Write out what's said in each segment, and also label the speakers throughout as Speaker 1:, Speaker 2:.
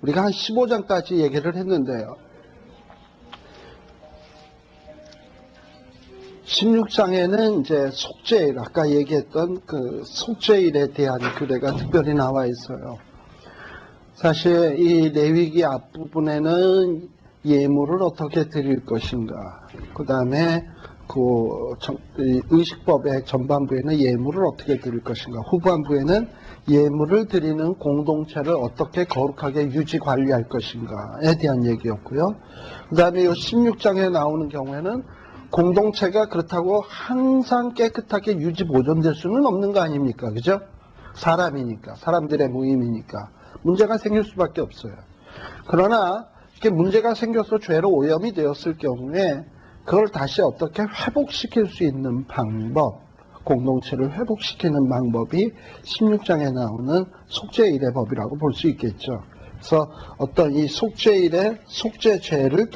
Speaker 1: 우리가 한 15장까지 얘기를 했는데요. 16장에는 이제 속죄일, 아까 얘기했던 그 속죄일에 대한 규례가 특별히 나와 있어요. 사실 이 레위기 앞부분에는 예물을 어떻게 드릴 것인가, 그 다음에 의식법의 전반부에는 예물을 어떻게 드릴 것인가, 후반부에는 예물을 드리는 공동체를 어떻게 거룩하게 유지 관리할 것인가에 대한 얘기였고요. 그 다음에 이 16장에 나오는 경우에는 공동체가 그렇다고 항상 깨끗하게 유지 보존될 수는 없는 거 아닙니까? 그죠? 사람이니까, 사람들의 모임이니까 문제가 생길 수밖에 없어요. 그러나 이렇게 문제가 생겨서 죄로 오염이 되었을 경우에 그걸 다시 어떻게 회복시킬 수 있는 방법, 공동체를 회복시키는 방법이 16장에 나오는 속죄일의 법이라고 볼 수 있겠죠. 그래서 어떤 이 속죄일의 속죄죄를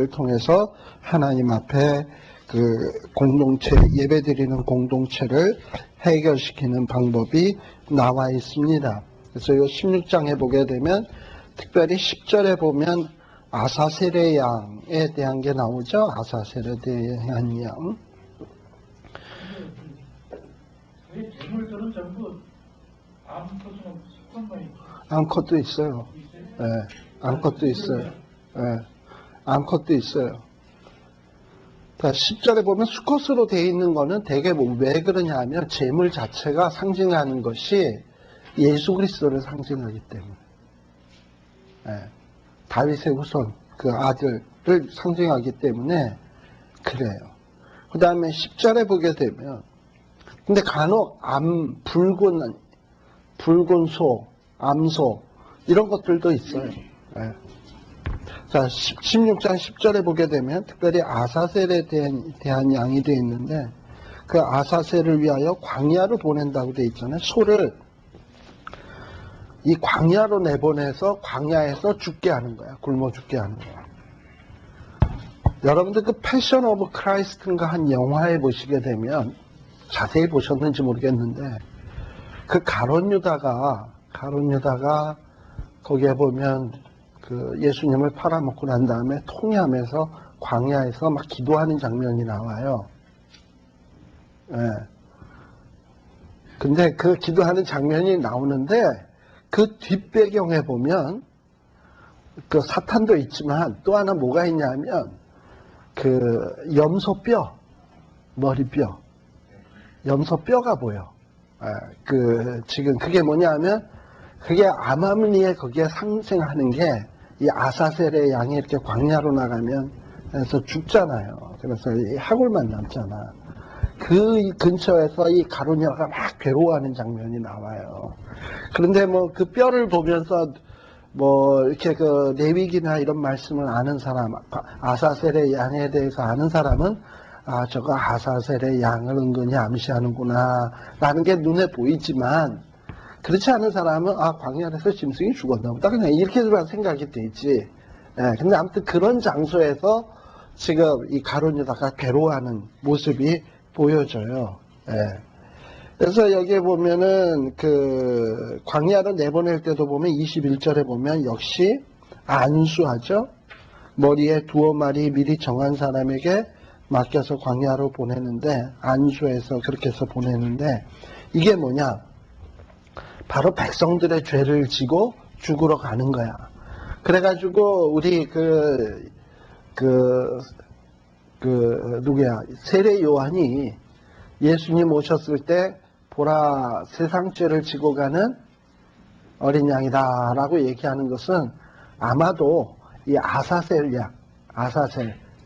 Speaker 1: 통해서 하나님 앞에 그 공동체, 예배드리는 공동체를 해결시키는 방법이 나와 있습니다. 그래서 이 16장에 보게 되면 특별히 10절에 보면 아사셀의 양에 대한 게 나오죠. 아사셀에 대한 양.
Speaker 2: 재물들은 전부
Speaker 1: 암컷도 있어요. 네, 암컷도 있어요. 네, 암컷도 있어요. 10절에 보면 수컷으로 되어 있는 거는 대개 왜 그러냐 하면 재물 자체가 상징하는 것이 예수 그리스도를 상징하기 때문에, 다윗의 후손 그 아들을 상징하기 때문에 그래요. 그 다음에 10절에 보게 되면 근데 간혹 붉은 소, 암소 이런 것들도 있어요. 자, 16장 10절에 보게 되면 특별히 아사셀에 대한 양이 되어 있는데 그 아사셀을 위하여 광야로 보낸다고 되어 있잖아요. 소를 이 광야로 내보내서 광야에서 죽게 하는 거야. 굶어 죽게 하는 거야. 여러분들 그 패션 오브 크라이스트인가 한 영화에 보시게 되면 자세히 보셨는지 모르겠는데 그 가룟 유다가 거기에 보면 그 예수님을 팔아먹고 난 다음에 통회하면서 광야에서 막 기도하는 장면이 나와요. 근데 그 기도하는 장면이 나오는데 그 뒷배경에 보면 그 사탄도 있지만 또 하나 뭐가 있냐면 그 염소뼈, 머리뼈, 염소뼈가 보여. 지금 그게 뭐냐면 그게 암암리에 거기에 상징하는 게 이 아사셀의 양이 이렇게 광야로 나가면 그래서 죽잖아요. 그래서 이 하골만 남잖아. 그 근처에서 이 가룟유다가 막 괴로워하는 장면이 나와요. 그런데 뭐 그 뼈를 보면서 뭐 이렇게 그 레위기나 이런 말씀을 아는 사람, 아사셀의 양에 대해서 아는 사람은 저거 아사셀의 양을 은근히 암시하는구나 라는 게 눈에 보이지만 그렇지 않은 사람은 광야에서 짐승이 죽었나 보다 그냥 이렇게만 생각이 되지. 근데 아무튼 그런 장소에서 지금 이 가룟유다가 괴로워하는 모습이 보여져요. 그래서 여기에 보면은 그 광야로 내보낼 때도 보면 21절에 보면 역시 안수하죠. 머리에 두어 마리 미리 정한 사람에게 맡겨서 광야로 보내는데 안수해서 그렇게 해서 보내는데 이게 뭐냐? 바로 백성들의 죄를 지고 죽으러 가는 거야. 그래가지고 우리 누구야? 세례 요한이 예수님 오셨을 때 보라 세상 죄를 지고 가는 어린 양이다 라고 얘기하는 것은 아마도 이 아사셀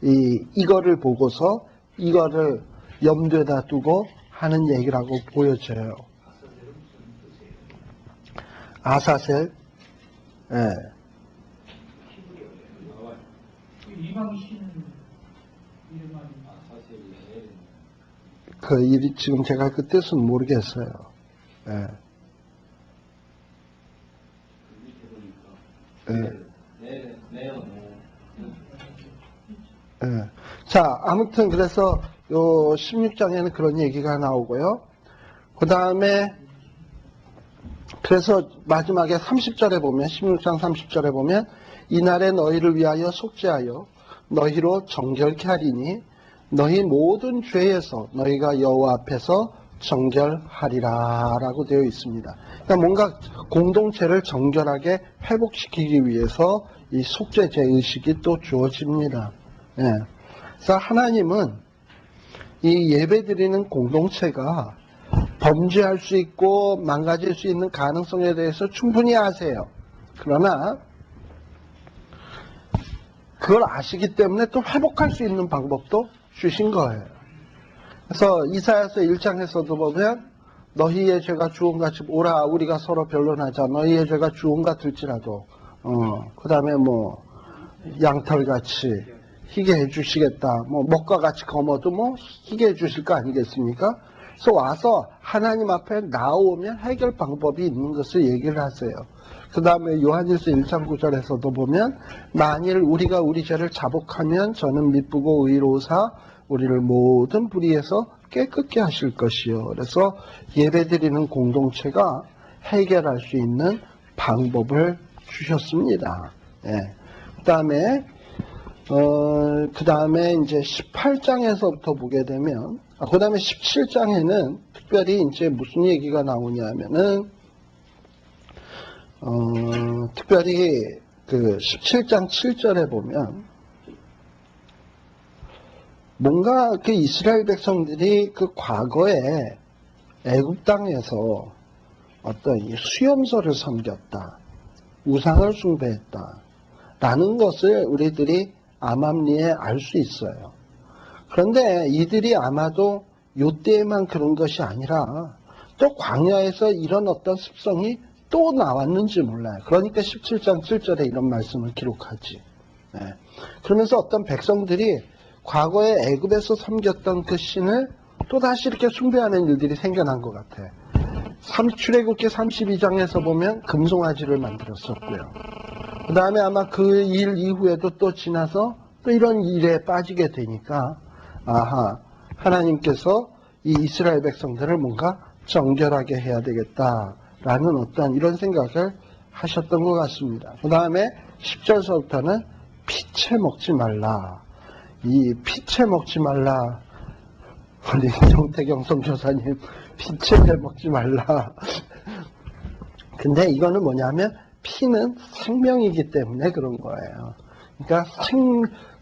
Speaker 1: 이거를 보고서 이거를 염두에다 두고 하는 얘기라고 보여져요. 아사셀, 그 일이 지금 제가 그 뜻은 모르겠어요. 자, 아무튼 그래서 요 16장에는 그런 얘기가 나오고요. 그 다음에 그래서 마지막에 30절에 보면, 16장 30절에 보면, 이날에 너희를 위하여 속죄하여 너희로 정결케 하리니 너희 모든 죄에서 너희가 여호와 앞에서 정결하리라 라고 되어 있습니다. 그러니까 뭔가 공동체를 정결하게 회복시키기 위해서 이 속죄제 의식이 또 주어집니다. 예. 그래서 하나님은 이 예배드리는 공동체가 범죄할 수 있고 망가질 수 있는 가능성에 대해서 충분히 아세요. 그러나 그걸 아시기 때문에 또 회복할 수 있는 방법도 주신 거예요. 그래서 이사야서 1장에서도 보면 너희의 죄가 주홍같이 오라 우리가 서로 변론하자. 너희의 죄가 주홍 같을지라도 그 다음에 뭐 양털같이 희게 해주시겠다. 뭐 먹과 같이 검어도 뭐 희게 해주실 거 아니겠습니까? 그래서 와서 하나님 앞에 나오면 해결 방법이 있는 것을 얘기를 하세요. 그 다음에 요한일서 1장 9절에서도 보면 만일 우리가 우리 죄를 자복하면 저는 미쁘고 의로우사 우리를 모든 불의에서 깨끗게 하실 것이요. 그래서 예배드리는 공동체가 해결할 수 있는 방법을 주셨습니다. 예. 그 다음에 이제 18장에서부터 보게 되면, 그 다음에 17장에는 특별히 이제 무슨 얘기가 나오냐면은, 특별히 그 17장 7절에 보면, 뭔가 그 이스라엘 백성들이 그 과거에 애굽 땅에서 어떤 수염소를 섬겼다, 우상을 숭배했다, 라는 것을 우리들이 암암리에 알 수 있어요. 그런데 이들이 아마도 요때에만 그런 것이 아니라 또 광야에서 이런 어떤 습성이 또 나왔는지 몰라요. 그러니까 17장 7절에 이런 말씀을 기록하지. 네. 그러면서 어떤 백성들이 과거에 애굽에서 섬겼던 그 신을 또다시 이렇게 숭배하는 일들이 생겨난 것 같아. 출애굽기 32장에서 보면 금송아지를 만들었었고요. 그 다음에 아마 그 일 이후에도 또 지나서 또 이런 일에 빠지게 되니까 하나님께서 이 이스라엘 백성들을 뭔가 정결하게 해야 되겠다라는 어떤 이런 생각을 하셨던 것 같습니다. 그 다음에 10절서부터는 피채 먹지 말라. 이 피채 먹지 말라. 우리 정태경 선교사님 피채 먹지 말라. 근데 이거는 뭐냐면 피는 생명이기 때문에 그런 거예요. 그러니까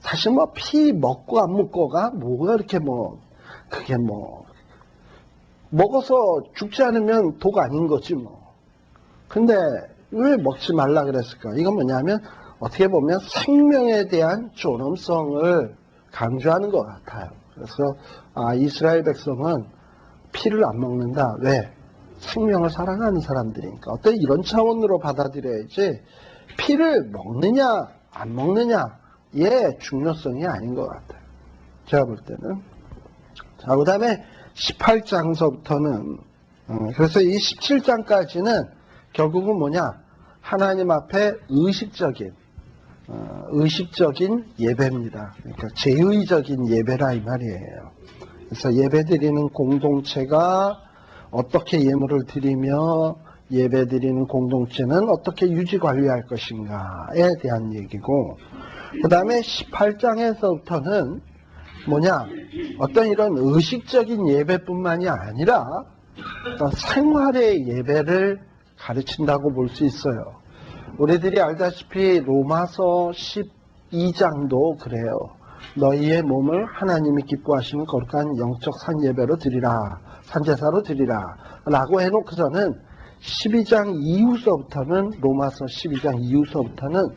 Speaker 1: 사실 뭐 피 먹고 안 먹고가 뭐가 이렇게 그게 먹어서 죽지 않으면 독 아닌 거지 뭐. 근데 왜 먹지 말라 그랬을까? 이건 뭐냐면 어떻게 보면 생명에 대한 존엄성을 강조하는 것 같아요. 그래서 이스라엘 백성은 피를 안 먹는다. 왜? 생명을 사랑하는 사람들이니까. 어떤 이런 차원으로 받아들여야지 피를 먹느냐 안 먹느냐의 중요성이 아닌 것 같아요. 제가 볼 때는. 자, 그 다음에 18장서부터는 그래서 이 17장까지는 결국은 뭐냐? 하나님 앞에 의식적인 예배입니다. 그러니까 제의적인 예배라 이 말이에요. 그래서 예배드리는 공동체가 어떻게 예물을 드리며 예배드리는 공동체는 어떻게 유지 관리할 것인가에 대한 얘기고, 그 다음에 18장에서부터는 뭐냐? 어떤 이런 의식적인 예배뿐만이 아니라 생활의 예배를 가르친다고 볼 수 있어요. 우리들이 알다시피 로마서 12장도 그래요. 너희의 몸을 하나님이 기뻐하시는 거룩한 영적 산예배로 드리라, 산제사로 드리라 라고 해놓고서는 12장 이후서부터는, 로마서 12장 이후서부터는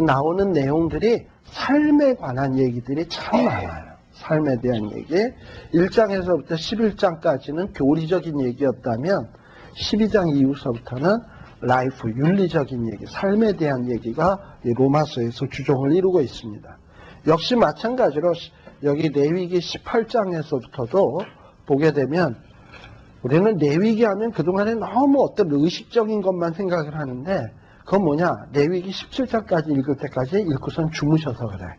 Speaker 1: 나오는 내용들이 삶에 관한 얘기들이 참 많아요. 삶에 대한 얘기. 1장에서부터 11장까지는 교리적인 얘기였다면 12장 이후서부터는 라이프, 윤리적인 얘기, 삶에 대한 얘기가 로마서에서 주종을 이루고 있습니다. 역시 마찬가지로 여기 레위기 18장에서부터도 보게 되면 우리는 레위기 하면 그동안에 너무 어떤 의식적인 것만 생각을 하는데 그건 뭐냐? 레위기 17장까지 읽을 때까지 읽고선 주무셔서 그래.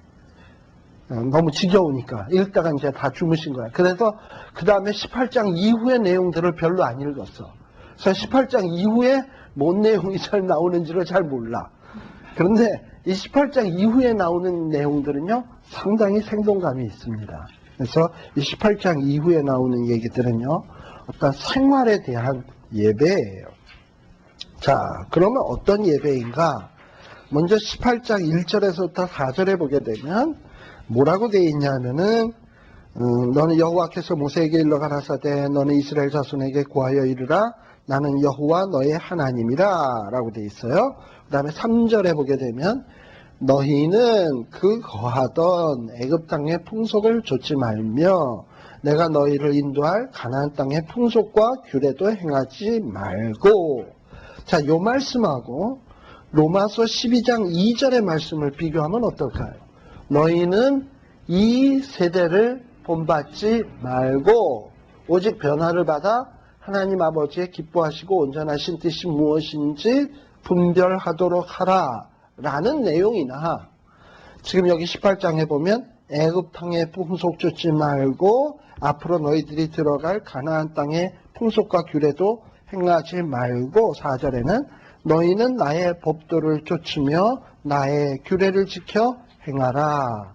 Speaker 1: 너무 지겨우니까 읽다가 이제 다 주무신 거야. 그래서 그 다음에 18장 이후의 내용들을 별로 안 읽었어. 그래서 18장 이후에 뭔 내용이 잘 나오는지를 잘 몰라. 그런데 이 18장 이후에 나오는 내용들은요, 상당히 생동감이 있습니다. 그래서 이 18장 이후에 나오는 얘기들은요, 어떤 생활에 대한 예배예요. 자, 그러면 어떤 예배인가? 먼저 18장 1절에서부터 4절에 보게 되면 뭐라고 되어 있냐면은 너는 여호와께서 모세에게 일러 가라사대 너는 이스라엘 자손에게 구하여 이르라 나는 여호와 너의 하나님이라 라고 되어 있어요. 그 다음에 3절에 보게 되면 너희는 그 거하던 애굽 땅의 풍속을 좇지 말며 내가 너희를 인도할 가나안 땅의 풍속과 규례도 행하지 말고. 자, 요 말씀하고 로마서 12장 2절의 말씀을 비교하면 어떨까요? 너희는 이 세대를 본받지 말고 오직 변화를 받아 하나님 아버지의 기뻐하시고 온전하신 뜻이 무엇인지 분별하도록 하라 라는 내용이나, 지금 여기 18장에 보면 애굽 땅의 풍속 쫓지 말고 앞으로 너희들이 들어갈 가나안 땅의 풍속과 규례도 행하지 말고, 4절에는 너희는 나의 법도를 쫓으며 나의 규례를 지켜 행하라.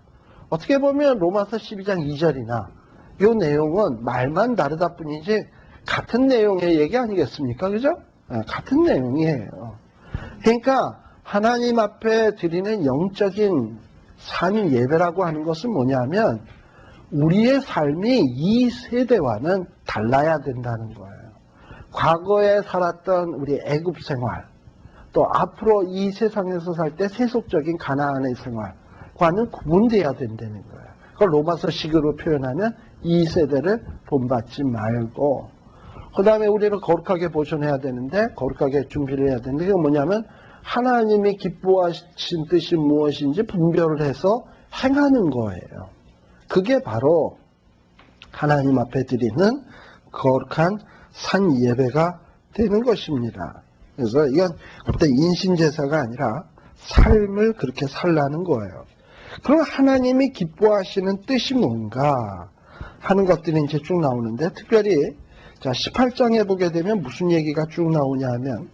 Speaker 1: 어떻게 보면 로마서 12장 2절이나 이 내용은 말만 다르다 뿐이지 같은 내용의 얘기 아니겠습니까? 그죠? 같은 내용이에요. 그러니까 하나님 앞에 드리는 영적인 산 예배라고 하는 것은 뭐냐면 우리의 삶이 이 세대와는 달라야 된다는 거예요. 과거에 살았던 우리 애굽 생활, 또 앞으로 이 세상에서 살 때 세속적인 가나안의 생활과는 구분돼야 된다는 거예요. 그걸 로마서식으로 표현하면 이 세대를 본받지 말고, 그 다음에 우리는 거룩하게 보존해야 되는데, 거룩하게 준비를 해야 되는데, 그게 뭐냐면 하나님이 기뻐하신 뜻이 무엇인지 분별을 해서 행하는 거예요. 그게 바로 하나님 앞에 드리는 거룩한 산 예배가 되는 것입니다. 그래서 이건 어떤 인신제사가 아니라 삶을 그렇게 살라는 거예요. 그럼 하나님이 기뻐하시는 뜻이 뭔가 하는 것들이 이제 쭉 나오는데, 특별히 자 18장에 보게 되면 무슨 얘기가 쭉 나오냐 하면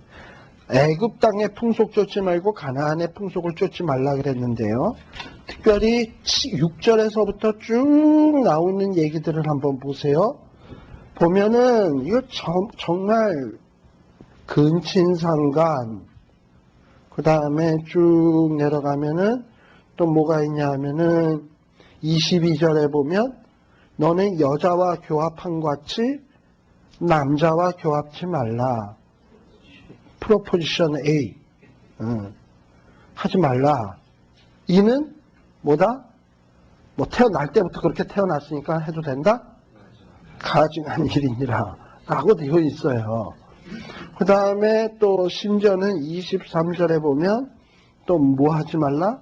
Speaker 1: 애굽 땅의 풍속 쫓지 말고 가나안의 풍속을 쫓지 말라 그랬는데요. 특별히 6절에서부터 쭉 나오는 얘기들을 한번 보세요. 보면은 이거 정말 근친상간, 그 다음에 쭉 내려가면은 또 뭐가 있냐 하면은 22절에 보면 너는 여자와 교합한 같이 남자와 교합지 말라. 프로포지션 A. 하지 말라. 이는 뭐다? 뭐 태어날 때부터 그렇게 태어났으니까 해도 된다? 가증한 일이니라. 라고 되어 있어요. 그 다음에 또 심지어는 23절에 보면 또 뭐 하지 말라?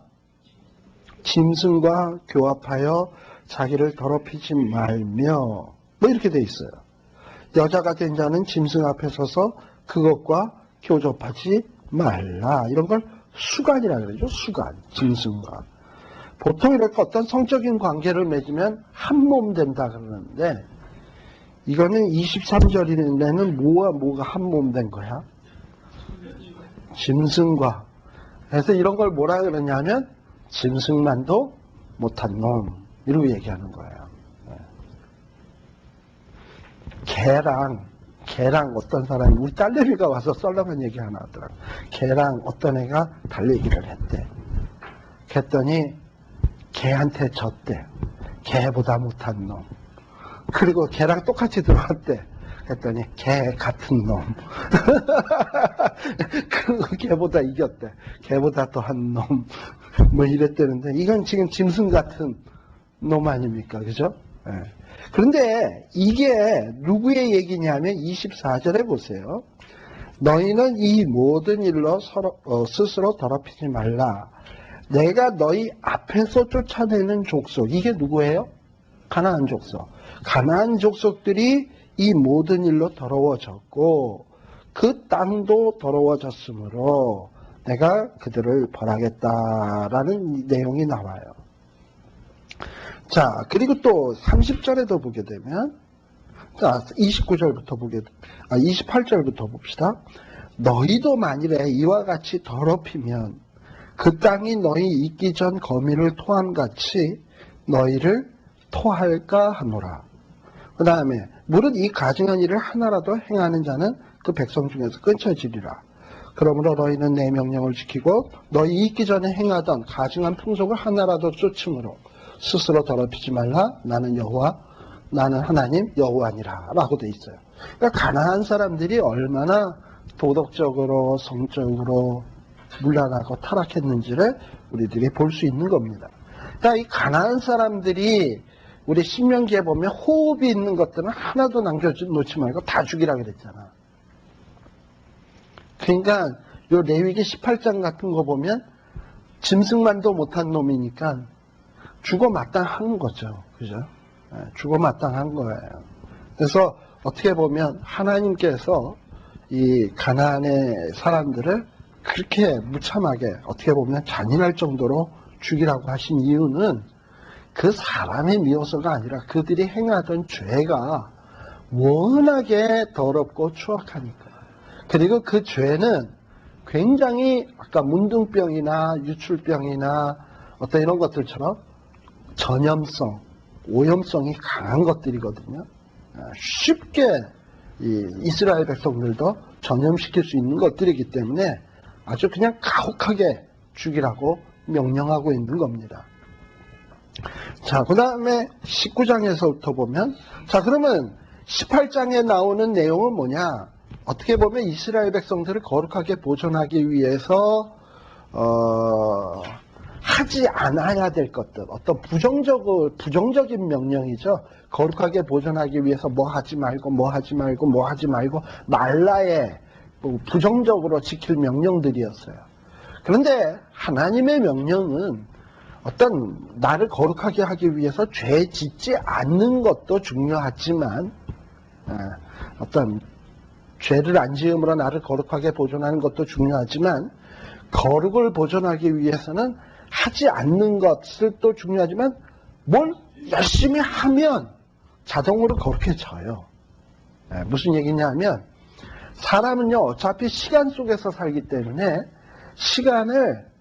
Speaker 1: 짐승과 교합하여 자기를 더럽히지 말며, 뭐 이렇게 돼 있어요. 여자가 된 자는 짐승 앞에 서서 그것과 교접하지 말라. 이런 걸 수간이라 그러죠. 수간, 짐승과. 보통 이렇게 어떤 성적인 관계를 맺으면 한 몸 된다 그러는데, 이거는 23절에는 뭐가 한 몸 된 거야? 짐승과. 그래서 이런 걸 뭐라 그러냐면 짐승만도 못한 놈, 이러고 얘기하는 거예요. 개랑 어떤 사람이, 우리 딸내미가 와서 썰렁한 얘기 하나 하더라고. 개랑 어떤 애가 달리기를 했대. 그랬더니 개한테 졌대. 개보다 못한 놈. 그리고 개랑 똑같이 들어왔대. 그랬더니 개 같은 놈. 그 개보다 이겼대. 개보다 더한 놈. 뭐 이랬다는데, 이건 지금 짐승 같은 놈 아닙니까? 그죠? 네. 그런데 이게 누구의 얘기냐면 24절에 보세요. 너희는 이 모든 일로 스스로 더럽히지 말라. 내가 너희 앞에서 쫓아내는 족속. 이게 누구예요? 가나안 족속. 가나안 족속들이 이 모든 일로 더러워졌고 그 땅도 더러워졌으므로 내가 그들을 벌하겠다라는 내용이 나와요. 자, 그리고 또 30절에도 보게 되면, 자, 28절부터 봅시다. 너희도 만일에 이와 같이 더럽히면 그 땅이 너희 있기 전 거민을 토함같이 너희를 토할까 하노라. 그 다음에 무릇 이 가증한 일을 하나라도 행하는 자는 그 백성 중에서 끊쳐지리라. 그러므로 너희는 내 명령을 지키고 너희 있기 전에 행하던 가증한 풍속을 하나라도 쫓음으로 스스로 더럽히지 말라. 나는 여호와, 나는 하나님 여호와니라 라고 돼 있어요. 그러니까 가나안 사람들이 얼마나 도덕적으로 성적으로 문란하고 타락했는지를 우리들이 볼 수 있는 겁니다. 그러니까 이 가나안 사람들이 우리 신명기에 보면 호흡이 있는 것들은 하나도 남겨놓지 말고 다 죽이라 그랬잖아. 그러니까 요 레위기 18장 같은 거 보면 짐승만도 못한 놈이니까 죽어 마땅한 거죠. 그죠? 죽어 마땅한 거예요. 그래서 어떻게 보면 하나님께서 이 가나안의 사람들을 그렇게 무참하게 어떻게 보면 잔인할 정도로 죽이라고 하신 이유는 그 사람이 미워서가 아니라 그들이 행하던 죄가 워낙에 더럽고 추악하니까. 그리고 그 죄는 굉장히 아까 문둥병이나 유출병이나 어떤 이런 것들처럼 전염성, 오염성이 강한 것들이거든요. 쉽게 이 이스라엘 백성들도 전염시킬 수 있는 것들이기 때문에 아주 그냥 가혹하게 죽이라고 명령하고 있는 겁니다. 자, 그 다음에 19장에서부터 보면, 자, 그러면 18장에 나오는 내용은 뭐냐? 어떻게 보면 이스라엘 백성들을 거룩하게 보존하기 위해서, 하지 않아야 될 것들, 어떤 부정적인 명령이죠. 거룩하게 보존하기 위해서 뭐 하지 말고, 뭐 하지 말고, 뭐 하지 말고, 말라에 부정적으로 지킬 명령들이었어요. 그런데 하나님의 명령은 어떤 나를 거룩하게 하기 위해서 죄 짓지 않는 것도 중요하지만 어떤 죄를 안 지음으로 나를 거룩하게 보존하는 것도 중요하지만 거룩을 보존하기 위해서는 하지 않는 것을 또 중요하지만 뭘 열심히 하면 자동으로 거룩해져요. 무슨 얘기냐면 사람은요 어차피 시간 속에서 살기 때문에 시간을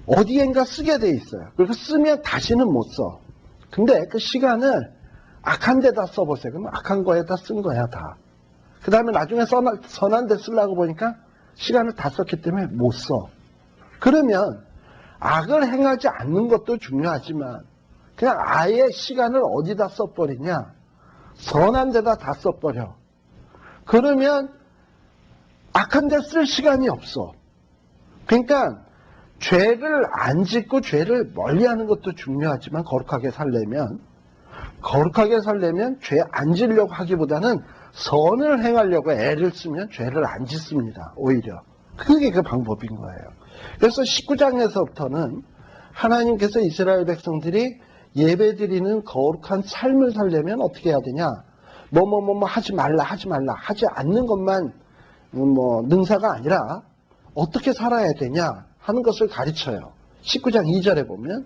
Speaker 1: 어디엔가 쓰게 돼 있어요. 그래서 쓰면 다시는 못 써. 근데 그 시간을 악한 데다 써보세요. 그러면 악한 거에다 쓴 거야 다. 그 다음에 나중에 선한 데 쓰려고 보니까 시간을 다 썼기 때문에 못 써. 그러면 악을 행하지 않는 것도 중요하지만 그냥 아예 시간을 어디다 써버리냐? 선한 데다 다 써버려. 그러면 악한 데 쓸 시간이 없어. 그러니까 죄를 안 짓고 죄를 멀리하는 것도 중요하지만 거룩하게 살려면 죄 안 지려고 하기보다는 선을 행하려고 애를 쓰면 죄를 안 짓습니다. 오히려 그게 그 방법인 거예요. 그래서 19장에서부터는 하나님께서 이스라엘 백성들이 예배드리는 거룩한 삶을 살려면 어떻게 해야 되냐? 뭐 하지 말라 하지 않는 것만 능사가 아니라 어떻게 살아야 되냐 하는 것을 가르쳐요. 19장 2절에 보면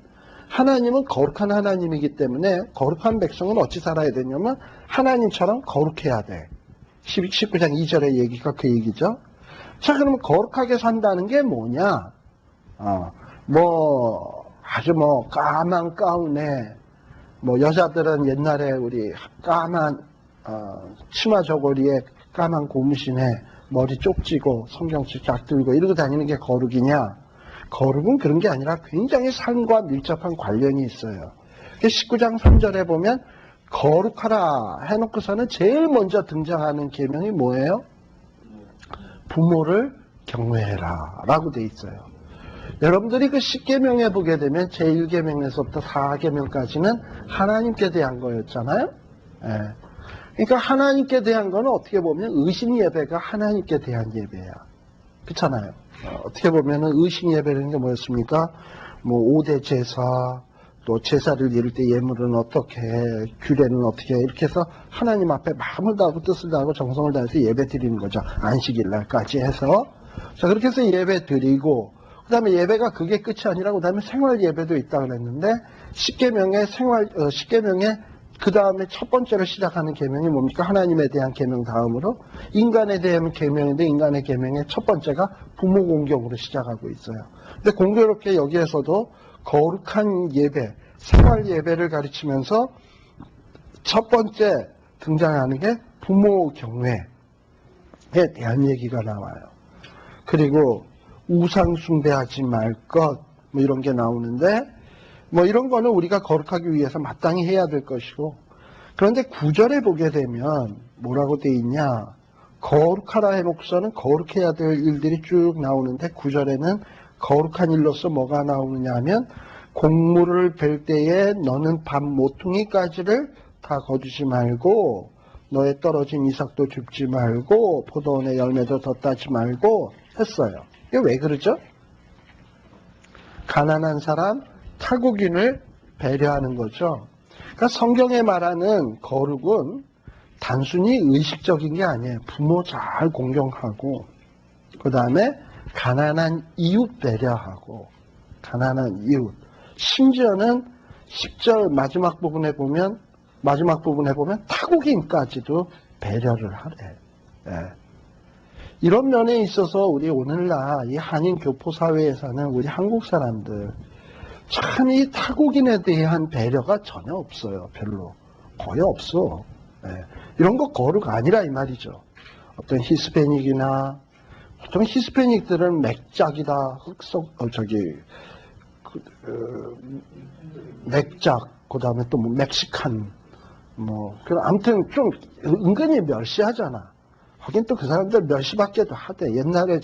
Speaker 1: 하나님은 거룩한 하나님이기 때문에 거룩한 백성은 어찌 살아야 되냐면 하나님처럼 거룩해야 돼. 19장 2절의 얘기가 그 얘기죠. 자, 그러면 거룩하게 산다는 게 뭐냐? 아주 까만 가운에 여자들은 옛날에 우리 까만 치마 저고리에 까만 고무신에 머리 쪽지고 성경책 쫙 들고 이러고 다니는 게 거룩이냐? 거룩은 그런 게 아니라 굉장히 삶과 밀접한 관련이 있어요. 19장 3절에 보면 거룩하라 해놓고서는 제일 먼저 등장하는 계명이 뭐예요? 부모를 경외해라 라고 돼 있어요. 여러분들이 그 10계명에 보게 되면 제1계명에서부터 4계명까지는 하나님께 대한 거였잖아요. 그러니까 하나님께 대한 거는 어떻게 보면 의식 예배가 하나님께 대한 예배야. 그렇잖아요. 어떻게 보면은 의식 예배라는 게 뭐였습니까? 5대 제사, 또 제사를 드릴 때 예물은 어떻게, 규례는 어떻게, 이렇게 해서 하나님 앞에 마음을 다하고 뜻을 다하고 정성을 다해서 예배 드리는 거죠. 안식일 날까지 해서. 자, 그렇게 해서 예배 드리고, 그 다음에 예배가 그게 끝이 아니라 그 다음에 생활 예배도 있다고 그랬는데, 10계명의 그 다음에 첫 번째로 시작하는 계명이 뭡니까? 하나님에 대한 계명 다음으로 인간에 대한 계명인데 인간의 계명의 첫 번째가 부모 공경으로 시작하고 있어요. 근데 공교롭게 여기에서도 거룩한 예배, 생활 예배를 가르치면서 첫 번째 등장하는 게 부모 경외에 대한 얘기가 나와요. 그리고 우상 숭배하지 말 것, 뭐 이런 게 나오는데, 뭐 이런 거는 우리가 거룩하기 위해서 마땅히 해야 될 것이고, 그런데 9절에 보게 되면 뭐라고 돼 있냐? 거룩하라 해놓고서는 거룩해야 될 일들이 쭉 나오는데 9절에는 거룩한 일로서 뭐가 나오느냐 하면 곡물을 벨 때에 너는 밤 모퉁이까지를 다 거두지 말고 너의 떨어진 이삭도 줍지 말고 포도원의 열매도 더 따지 말고 했어요. 이게 왜 그러죠? 가난한 사람, 타국인을 배려하는 거죠. 그러니까 성경에 말하는 거룩은 단순히 의식적인 게 아니에요. 부모 잘 공경하고 그 다음에 가난한 이웃 배려하고 가난한 이웃. 심지어는 10절 마지막 부분에 보면 타국인까지도 배려를 하래. 예. 이런 면에 있어서 우리 오늘날 이 한인 교포 사회에 사는 우리 한국 사람들 참 이 타국인에 대한 배려가 전혀 없어요. 별로. 거의 없어. 예. 이런 거 거룩 아니라 이 말이죠. 어떤 히스패닉이나 보통 히스패닉들은 맥작이다. 맥작, 그 다음에 또 뭐 멕시칸, 아무튼 좀 은근히 멸시하잖아. 하긴 또 그 사람들 멸시받게도 하대. 옛날에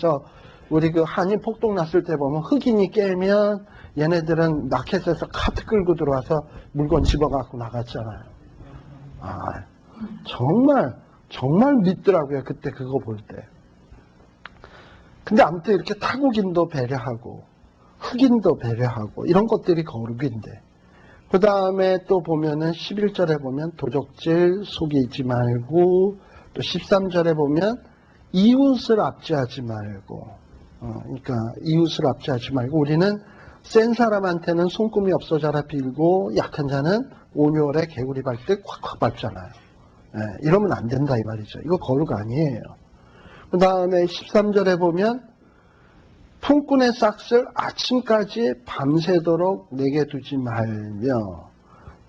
Speaker 1: 우리 그 한인 폭동 났을 때 보면 흑인이 깨면 얘네들은 마켓에서 카트 끌고 들어와서 물건 집어갖고 나갔잖아요. 아, 정말 믿더라고요. 그때 그거 볼 때. 근데 아무튼 이렇게 타국인도 배려하고, 흑인도 배려하고, 이런 것들이 거룩인데. 그 다음에 또 보면은 11절에 보면 도적질 속이지 말고, 또 13절에 보면 이웃을 압제하지 말고, 그러니까 이웃을 압제하지 말고, 우리는 센 사람한테는 손금이 없어 자라 빌고, 약한 자는 온유월에 개구리 밟듯 콱콱 밟잖아요. 예, 이러면 안 된다 이 말이죠. 이거 거룩 아니에요. 그 다음에 13절에 보면 품꾼의 싹을 아침까지 밤새도록 내게 두지 말며,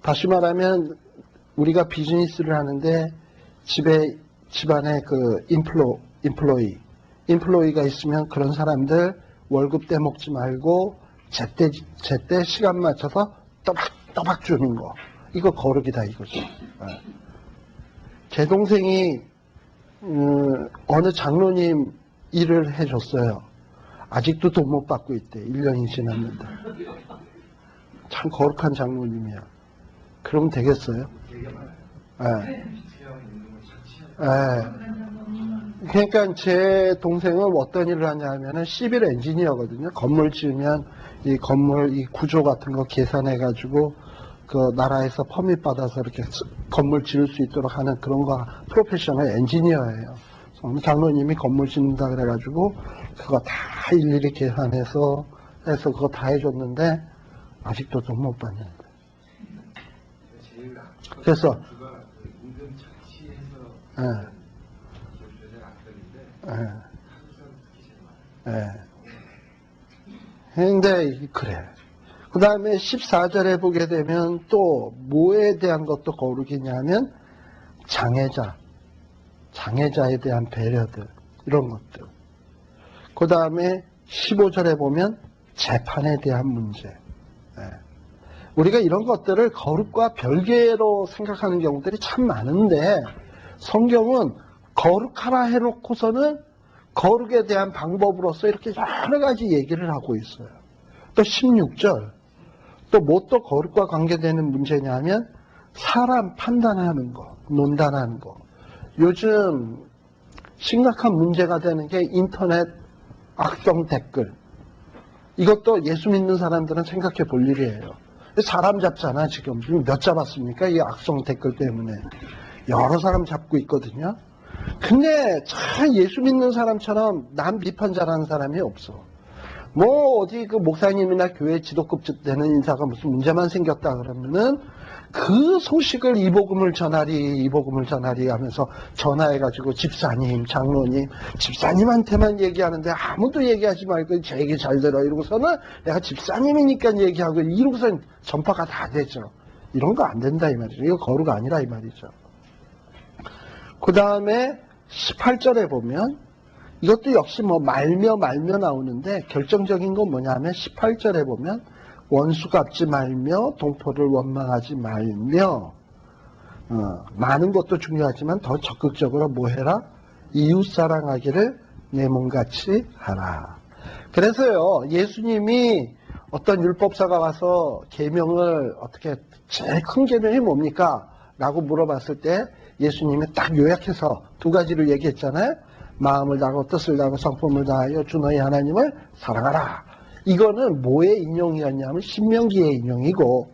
Speaker 1: 다시 말하면 우리가 비즈니스를 하는데 집안에 그 인플로이가 있으면 그런 사람들 월급 떼먹지 말고 제때 시간 맞춰서 또박 주는 거, 이거 거룩이다 이거죠. 제 동생이 어느 장로님 일을 해줬어요. 아직도 돈 못 받고 있대. 1년이 지났는데. 참 거룩한 장로님이야. 그러면 되겠어요? 예. 그러니까 제 동생은 어떤 일을 하냐면은 시빌 엔지니어거든요. 건물 지으면 이 건물 이 구조 같은 거 계산해가지고 그 나라에서 퍼밋 받아서 이렇게 건물 지을 수 있도록 하는 그런 거 프로페셔널 엔지니어예요. 장로님이 건물 짓는다 그래가지고 그거 다 일일이 계산해서 그거 다 해줬는데 아직도 돈 못 받는데. 그래서 근데 그래. 그 다음에 14절에 보게 되면 또 뭐에 대한 것도 거룩이냐면 장애자에 대한 배려들, 이런 것들. 그 다음에 15절에 보면 재판에 대한 문제. 우리가 이런 것들을 거룩과 별개로 생각하는 경우들이 참 많은데 성경은 거룩하라 해놓고서는 거룩에 대한 방법으로서 이렇게 여러 가지 얘기를 하고 있어요. 또 16절, 또 뭐 또 거룩과 관계되는 문제냐면 사람 판단하는 거, 논단하는 거. 요즘 심각한 문제가 되는 게 인터넷 악성 댓글. 이것도 예수 믿는 사람들은 생각해 볼 일이에요. 사람 잡잖아, 지금. 몇 잡았습니까? 이 악성 댓글 때문에. 여러 사람 잡고 있거든요. 근데 참 예수 믿는 사람처럼 남 비판 잘하는 사람이 없어. 뭐 어디 그 목사님이나 교회 지도급 되는 인사가 무슨 문제만 생겼다 그러면은 그 소식을 이 복음을 전하리 하면서 전화해가지고 집사님, 장로님, 집사님한테만 얘기하는데 아무도 얘기하지 말고 제 얘기 잘 들어 이러고서는 내가 집사님이니까 얘기하고 이러고서는 전파가 다 되죠. 이런 거 안 된다 이 말이죠. 이거 거룩 아니라 이 말이죠. 그 다음에 18절에 보면 이것도 역시 뭐 말며 나오는데 결정적인 건 뭐냐면 18절에 보면 원수 갚지 말며 동포를 원망하지 말며 많은 것도 중요하지만 더 적극적으로 뭐 해라? 이웃 사랑하기를 내 몸같이 하라. 그래서요 예수님이 어떤 율법사가 와서 계명을 어떻게 제일 큰 계명이 뭡니까? 라고 물어봤을 때 예수님이 딱 요약해서 두 가지를 얘기했잖아요. 마음을 다하고 뜻을 다하고 성품을 다하여 주 너희 하나님을 사랑하라. 이거는 뭐의 인용이었냐면 신명기의 인용이고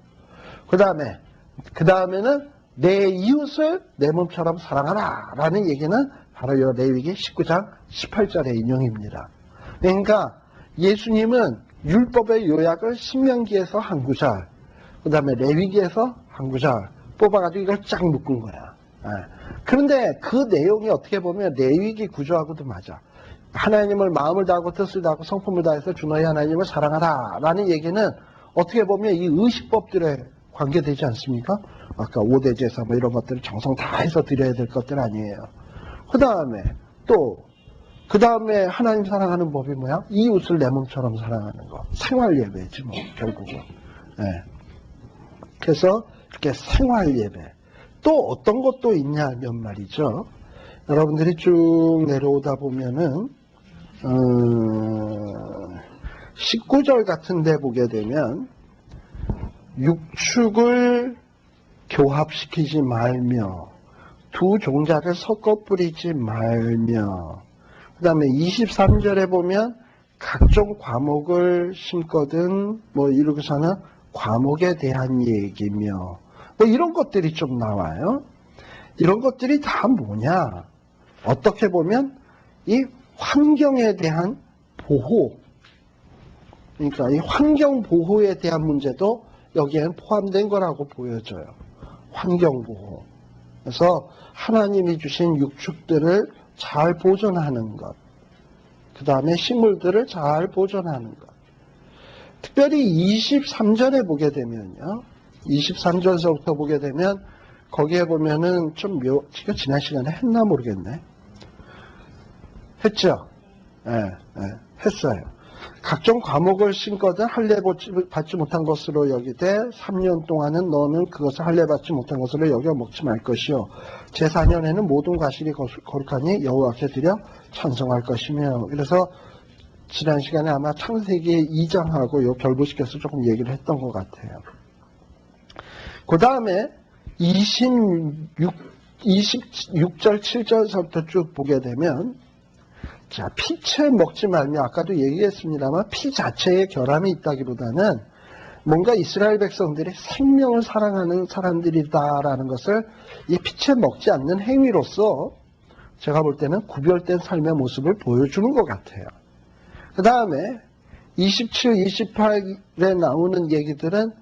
Speaker 1: 그 다음에는 내 이웃을 내 몸처럼 사랑하라 라는 얘기는 바로 이 레위기 19장 18절의 인용입니다. 그러니까 예수님은 율법의 요약을 신명기에서 한 구절 그 다음에 레위기에서 한 구절 뽑아가지고 이걸 쫙 묶은 거야. 그런데 그 내용이 어떻게 보면 레위기 구조하고도 맞아. 하나님을 마음을 다하고 뜻을 다하고 성품을 다해서 주 너희 하나님을 사랑하라 라는 얘기는 어떻게 보면 이 의식법들에 관계되지 않습니까? 아까 5대 제사 뭐 이런 것들을 정성 다해서 드려야 될 것들 아니에요. 그 다음에 하나님 사랑하는 법이 뭐야? 이웃을 내 몸처럼 사랑하는 거. 생활 예배지 뭐 결국은. 그래서 이렇게 생활 예배. 또 어떤 것도 있냐면 말이죠. 여러분들이 쭉 내려오다 보면은 19절 같은 데 보게 되면 육축을 교합시키지 말며 두 종자를 섞어 뿌리지 말며 그 다음에 23절에 보면 각종 과목을 심거든 뭐 이러고서는 과목에 대한 얘기며 뭐 이런 것들이 좀 나와요. 이런 것들이 다 뭐냐? 어떻게 보면 이 환경에 대한 보호, 그러니까 이 환경 보호에 대한 문제도 여기에는 포함된 거라고 보여져요. 환경 보호. 그래서 하나님이 주신 육축들을 잘 보존하는 것, 그 다음에 식물들을 잘 보존하는 것. 특별히 23절에 보게 되면요. 23절서부터 보게 되면 거기에 보면은 제가 지난 시간에 했나 모르겠네. 했죠? 했어요. 각종 과목을 신거든 할례 받지 못한 것으로 여기되 3년 동안은 너는 그것을 할례 받지 못한 것으로 여겨 먹지 말 것이요 제4년에는 모든 과실이 거룩하니 여호와께 드려 찬송할 것이며. 그래서 지난 시간에 아마 창세기 2장하고 요 결부시켜서 조금 얘기를 했던 것 같아요. 그 다음에 26절 7절서부터 쭉 보게 되면 자, 피채 먹지 말며 아까도 얘기했습니다만 피 자체에 결함이 있다기보다는 뭔가 이스라엘 백성들이 생명을 사랑하는 사람들이다라는 것을 이 피채 먹지 않는 행위로서 제가 볼 때는 구별된 삶의 모습을 보여주는 것 같아요. 그 다음에 27, 28에 나오는 얘기들은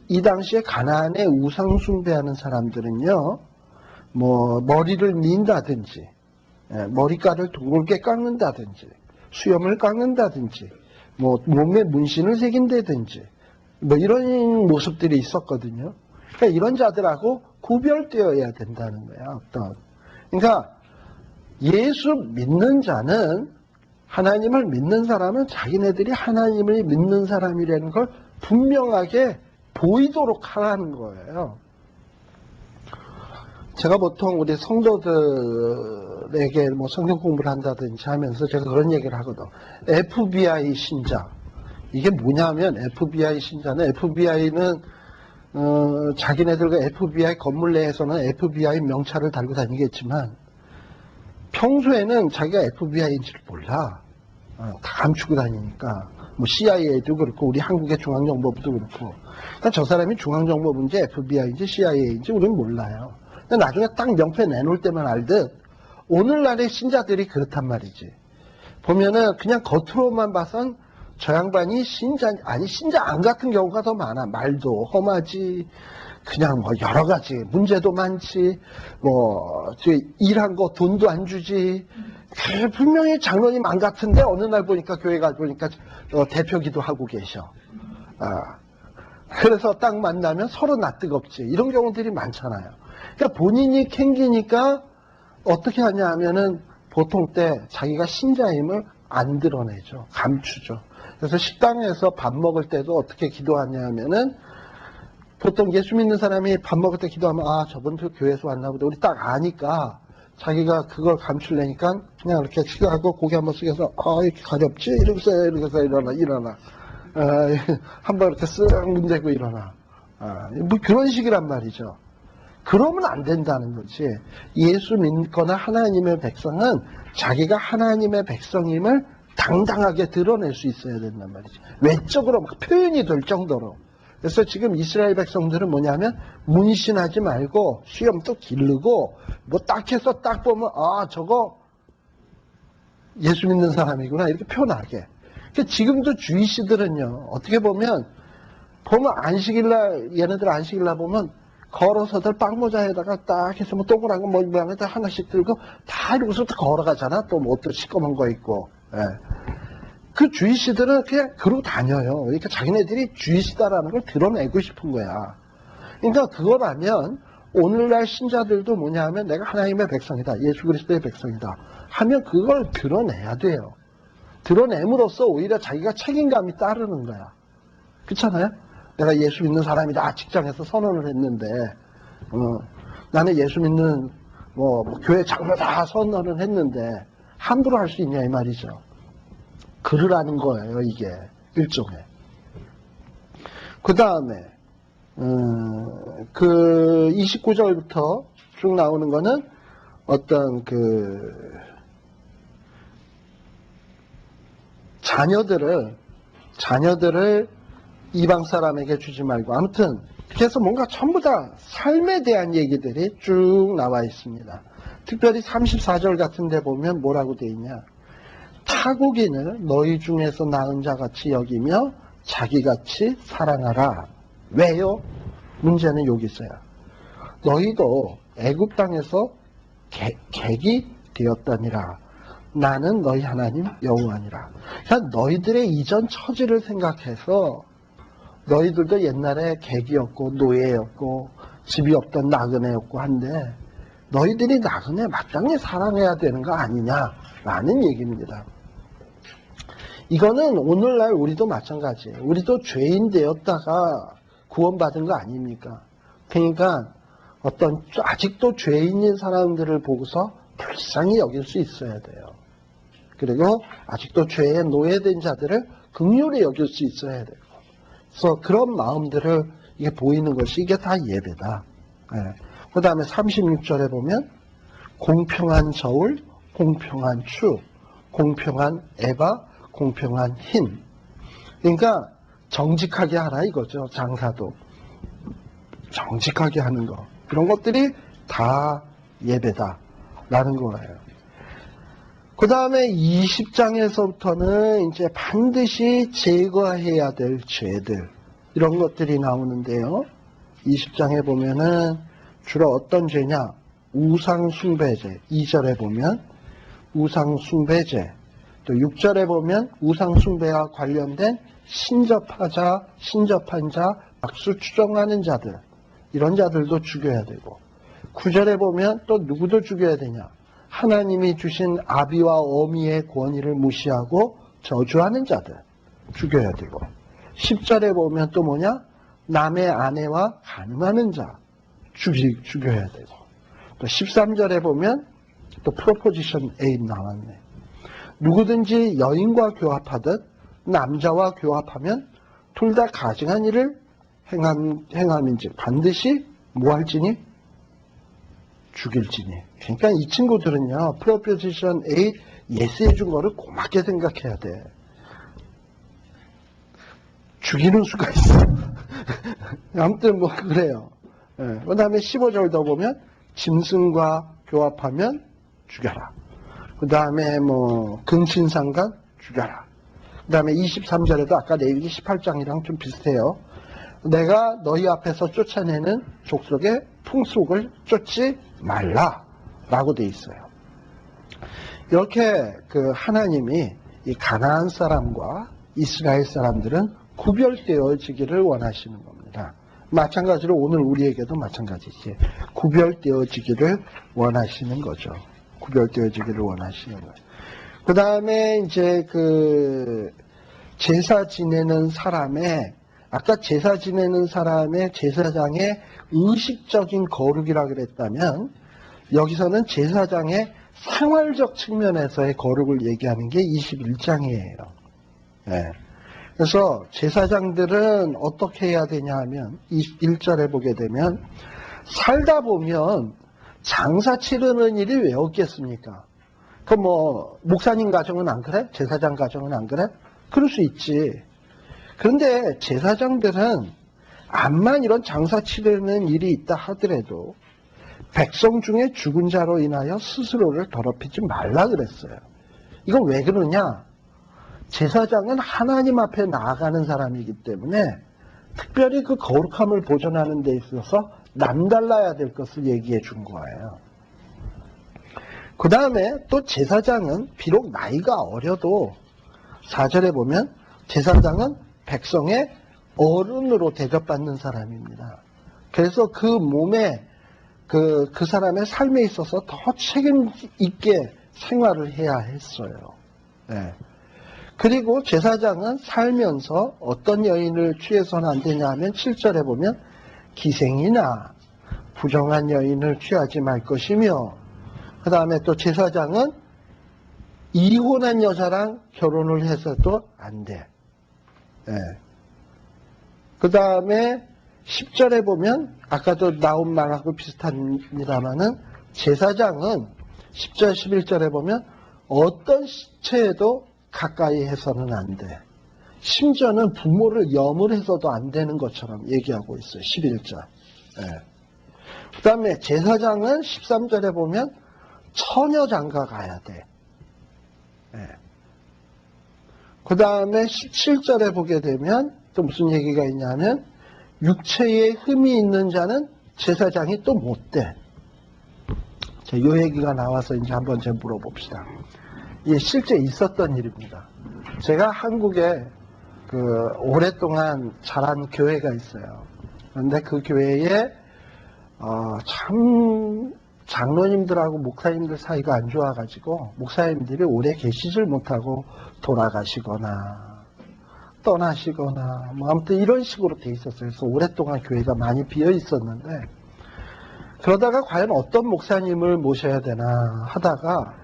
Speaker 1: 이 당시에 가나안에 우상 숭배하는 사람들은요, 뭐 머리를 민다든지, 머리카락을 둥글게 깎는다든지, 수염을 깎는다든지, 뭐 몸에 문신을 새긴다든지, 뭐 이런 모습들이 있었거든요. 그러니까 이런 자들하고 구별되어야 된다는 거야. 그러니까 예수 믿는 자는 하나님을 믿는 사람은 자기네들이 하나님을 믿는 사람이라는 걸 분명하게 보이도록 하라는 거예요. 제가 보통 우리 성도들에게 뭐 성경 공부를 한다든지 하면서 제가 그런 얘기를 하거든. FBI 신자. 이게 뭐냐면 FBI 신자는 FBI는 자기네들과 FBI 건물 내에서는 FBI 명찰을 달고 다니겠지만 평소에는 자기가 FBI인지를 몰라. 다 감추고 다니니까. 뭐 CIA도 그렇고 우리 한국의 중앙정보부도 그렇고. 그러니까 저 사람이 중앙정보부인지 FBI인지 CIA인지 우리는 몰라요. 근데 나중에 딱 명패 내놓을 때만 알듯 오늘날의 신자들이 그렇단 말이지. 보면은 그냥 겉으로만 봐선 저 양반이 신자 안 같은 경우가 더 많아. 말도 험하지. 그냥 뭐 여러 가지 문제도 많지, 뭐 일한 거 돈도 안 주지. 분명히 장로님 안 같은데 어느 날 보니까 교회 가 보니까 대표기도 하고 계셔. 그래서 딱 만나면 서로 낯뜨겁지. 이런 경우들이 많잖아요. 그러니까 본인이 캥기니까 어떻게 하냐 하면은 보통 때 자기가 신자임을 안 드러내죠. 감추죠. 그래서 식당에서 밥 먹을 때도 어떻게 기도하냐 하면은 보통 예수 믿는 사람이 밥 먹을 때 기도하면 저번 주 교회에서 왔나 보다. 우리 딱 아니까 자기가 그걸 감추려니까 그냥 이렇게 치료하고 고개 한번 숙여서 이렇게 가렵지? 이러면서 일어나. 한번 이렇게 쓱 문대고 일어나. 뭐 그런 식이란 말이죠. 그러면 안 된다는 거지. 예수 믿거나 하나님의 백성은 자기가 하나님의 백성임을 당당하게 드러낼 수 있어야 된단 말이죠. 외적으로 막 표현이 될 정도로. 그래서 지금 이스라엘 백성들은 뭐냐면 문신하지 말고 수염도 기르고 뭐 딱 해서 딱 보면 저거 예수 믿는 사람이구나 이렇게 표현하게. 그러니까 지금도 주이시들은요 어떻게 보면 안식일날 얘네들 안식일날 보면 걸어서들 빵모자에다가 딱 해서 뭐 동그란 거 뭐 모양에다 하나씩 들고 다 이러고서 걸어가잖아. 또 뭐 또 시꺼먼 거 있고. 그 주이시들은 그냥 그러고 다녀요. 그러니까 자기네들이 주이시다라는 걸 드러내고 싶은 거야. 그러니까 그거라면 오늘날 신자들도 뭐냐 하면 내가 하나님의 백성이다. 예수 그리스도의 백성이다. 하면 그걸 드러내야 돼요. 드러냄으로써 오히려 자기가 책임감이 따르는 거야. 그렇잖아요? 내가 예수 믿는 사람이다. 직장에서 선언을 했는데 나는 예수 믿는 교회 장로다 선언을 했는데 함부로 할 수 있냐 이 말이죠. 그러라는 거예요, 이게. 일종의. 그 다음에, 그 29절부터 쭉 나오는 거는 어떤 자녀들을 이방 사람에게 주지 말고, 아무튼, 그래서 뭔가 전부 다 삶에 대한 얘기들이 쭉 나와 있습니다. 특별히 34절 같은 데 보면 뭐라고 돼 있냐. 타국인을 너희 중에서 나은 자같이 여기며 자기같이 사랑하라. 왜요? 문제는 여기 있어요. 너희도 애굽 땅에서 객이 되었다니라. 나는 너희 하나님 여호와니라. 그러니까 너희들의 이전 처지를 생각해서 너희들도 옛날에 객이었고 노예였고 집이 없던 나그네였고 한데 너희들이 나그네 마땅히 사랑해야 되는 거 아니냐라는 얘기입니다. 이거는 오늘날 우리도 마찬가지예요. 우리도 죄인 되었다가 구원받은 거 아닙니까? 그러니까 어떤 아직도 죄인인 사람들을 보고서 불쌍히 여길 수 있어야 돼요. 그리고 아직도 죄에 노예된 자들을 긍휼히 여길 수 있어야 되고. 그래서 그런 마음들을 이게 보이는 것이 이게 다 예배다. 그 다음에 36절에 보면 공평한 저울, 공평한 추, 공평한 에바, 공평한 흰. 그러니까 정직하게 하라 이거죠. 장사도. 정직하게 하는 거. 그런 것들이 다 예배다라는 거예요. 그 다음에 20장에서부터는 이제 반드시 제거해야 될 죄들. 이런 것들이 나오는데요. 20장에 보면은 주로 어떤 죄냐? 우상숭배죄. 2절에 보면 우상숭배죄. 또 6절에 보면 우상숭배와 관련된 신접한 자, 박수 추정하는 자들. 이런 자들도 죽여야 되고. 9절에 보면 또 누구도 죽여야 되냐? 하나님이 주신 아비와 어미의 권위를 무시하고 저주하는 자들. 죽여야 되고. 10절에 보면 또 뭐냐? 남의 아내와 간음하는 자. 죽여야 되고. 또 13절에 보면 또 프로포지션 8 나왔네. 누구든지 여인과 교합하듯 남자와 교합하면 둘 다 가증한 일을 행함인즉 반드시 뭐 할지니? 죽일지니. 그러니까 이 친구들은요, 프로포지션 8 예스해 준 거를 고맙게 생각해야 돼. 죽이는 수가 있어. 아무튼 뭐 그래요. 그 다음에 15절도 보면 짐승과 교합하면 죽여라. 그 다음에 뭐 근친상간 죽여라. 그 다음에 23절에도 아까 레위기 18장이랑 좀 비슷해요. 내가 너희 앞에서 쫓아내는 족속의 풍속을 쫓지 말라라고 돼 있어요. 이렇게 그 하나님이 이 가나안 사람과 이스라엘 사람들은 구별되어지기를 원하시는 겁니다. 마찬가지로 오늘 우리에게도 마찬가지지. 구별되어지기를 원하시는 거죠. 구별되어지기를 원하시는 거예요. 그 다음에 이제 그 제사 지내는 사람의, 아까 제사 지내는 사람의 제사장의 의식적인 거룩이라 그랬다면 여기서는 제사장의 생활적 측면에서의 거룩을 얘기하는 게 21장이에요. 예. 그래서 제사장들은 어떻게 해야 되냐 하면 21절에 보게 되면 살다 보면 장사 치르는 일이 왜 없겠습니까? 그 뭐 목사님 가정은 안 그래? 제사장 가정은 안 그래? 그럴 수 있지. 그런데 제사장들은 암만 이런 장사 치르는 일이 있다 하더라도 백성 중에 죽은 자로 인하여 스스로를 더럽히지 말라 그랬어요. 이건 왜 그러냐? 제사장은 하나님 앞에 나아가는 사람이기 때문에 특별히 그 거룩함을 보존하는 데 있어서 남달라야 될 것을 얘기해 준 거예요. 그 다음에 또 제사장은 비록 나이가 어려도 4절에 보면 제사장은 백성의 어른으로 대접받는 사람입니다. 그래서 그 몸에 그 사람의 삶에 있어서 더 책임 있게 생활을 해야 했어요. 네. 그리고 제사장은 살면서 어떤 여인을 취해서는 안 되냐 하면 7절에 보면 기생이나 부정한 여인을 취하지 말 것이며, 그 다음에 또 제사장은 이혼한 여자랑 결혼을 해서도 안 돼. 네. 그 다음에 10절에 보면 아까도 나온 말하고 비슷합니다만은 제사장은 10절 11절에 보면 어떤 시체에도 가까이 해서는 안 돼. 심지어는 부모를 염을해서도 안 되는 것처럼 얘기하고 있어요. 11절. 네. 그 다음에 제사장은 13절에 보면 처녀 장가 가야 돼. 네. 그 다음에 17절에 보게 되면 또 무슨 얘기가 있냐면 육체에 흠이 있는 자는 제사장이 또 못 돼. 자, 이 얘기가 나와서 이제 한번 좀 물어봅시다. 이게 실제 있었던 일입니다. 제가 한국에 그 오랫동안 자란 교회가 있어요. 그런데 그 교회에 참 장로님들하고 목사님들 사이가 안 좋아가지고 목사님들이 오래 계시질 못하고 돌아가시거나 떠나시거나 뭐 아무튼 이런 식으로 돼 있었어요. 그래서 오랫동안 교회가 많이 비어 있었는데 그러다가 과연 어떤 목사님을 모셔야 되나 하다가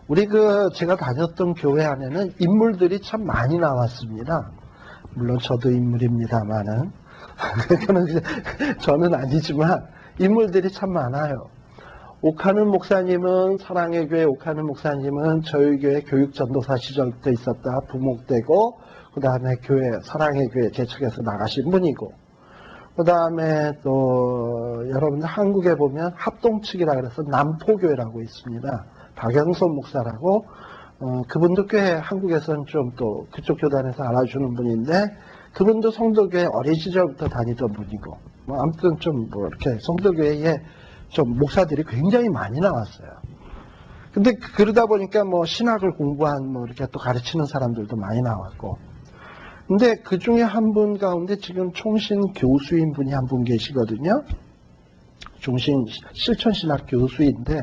Speaker 1: 우리 제가 다녔던 교회 안에는 인물들이 참 많이 나왔습니다. 물론 저도 인물입니다만은 저는 아니지만 인물들이 참 많아요. 옥하는 목사님은 사랑의 교회 옥하는 목사님은 저희 교회 교육전도사 시절부터 있었다 부목되고 그 다음에 사랑의 교회 개척해서 나가신 분이고 그 다음에 또 여러분들 한국에 보면 합동측이라 그래서 남포교회라고 있습니다. 박영선 목사라고 그분도 꽤 한국에서는 좀 또 그쪽 교단에서 알아주는 분인데 그분도 성도교회 어린 시절부터 다니던 분이고 뭐 아무튼 좀 뭐 이렇게 성도교회에 좀 목사들이 굉장히 많이 나왔어요. 근데 그러다 보니까 뭐 신학을 공부한 뭐 이렇게 또 가르치는 사람들도 많이 나왔고 근데 그 중에 한 분 가운데 지금 총신 교수인 분이 한 분 계시거든요. 총신 실천신학 교수인데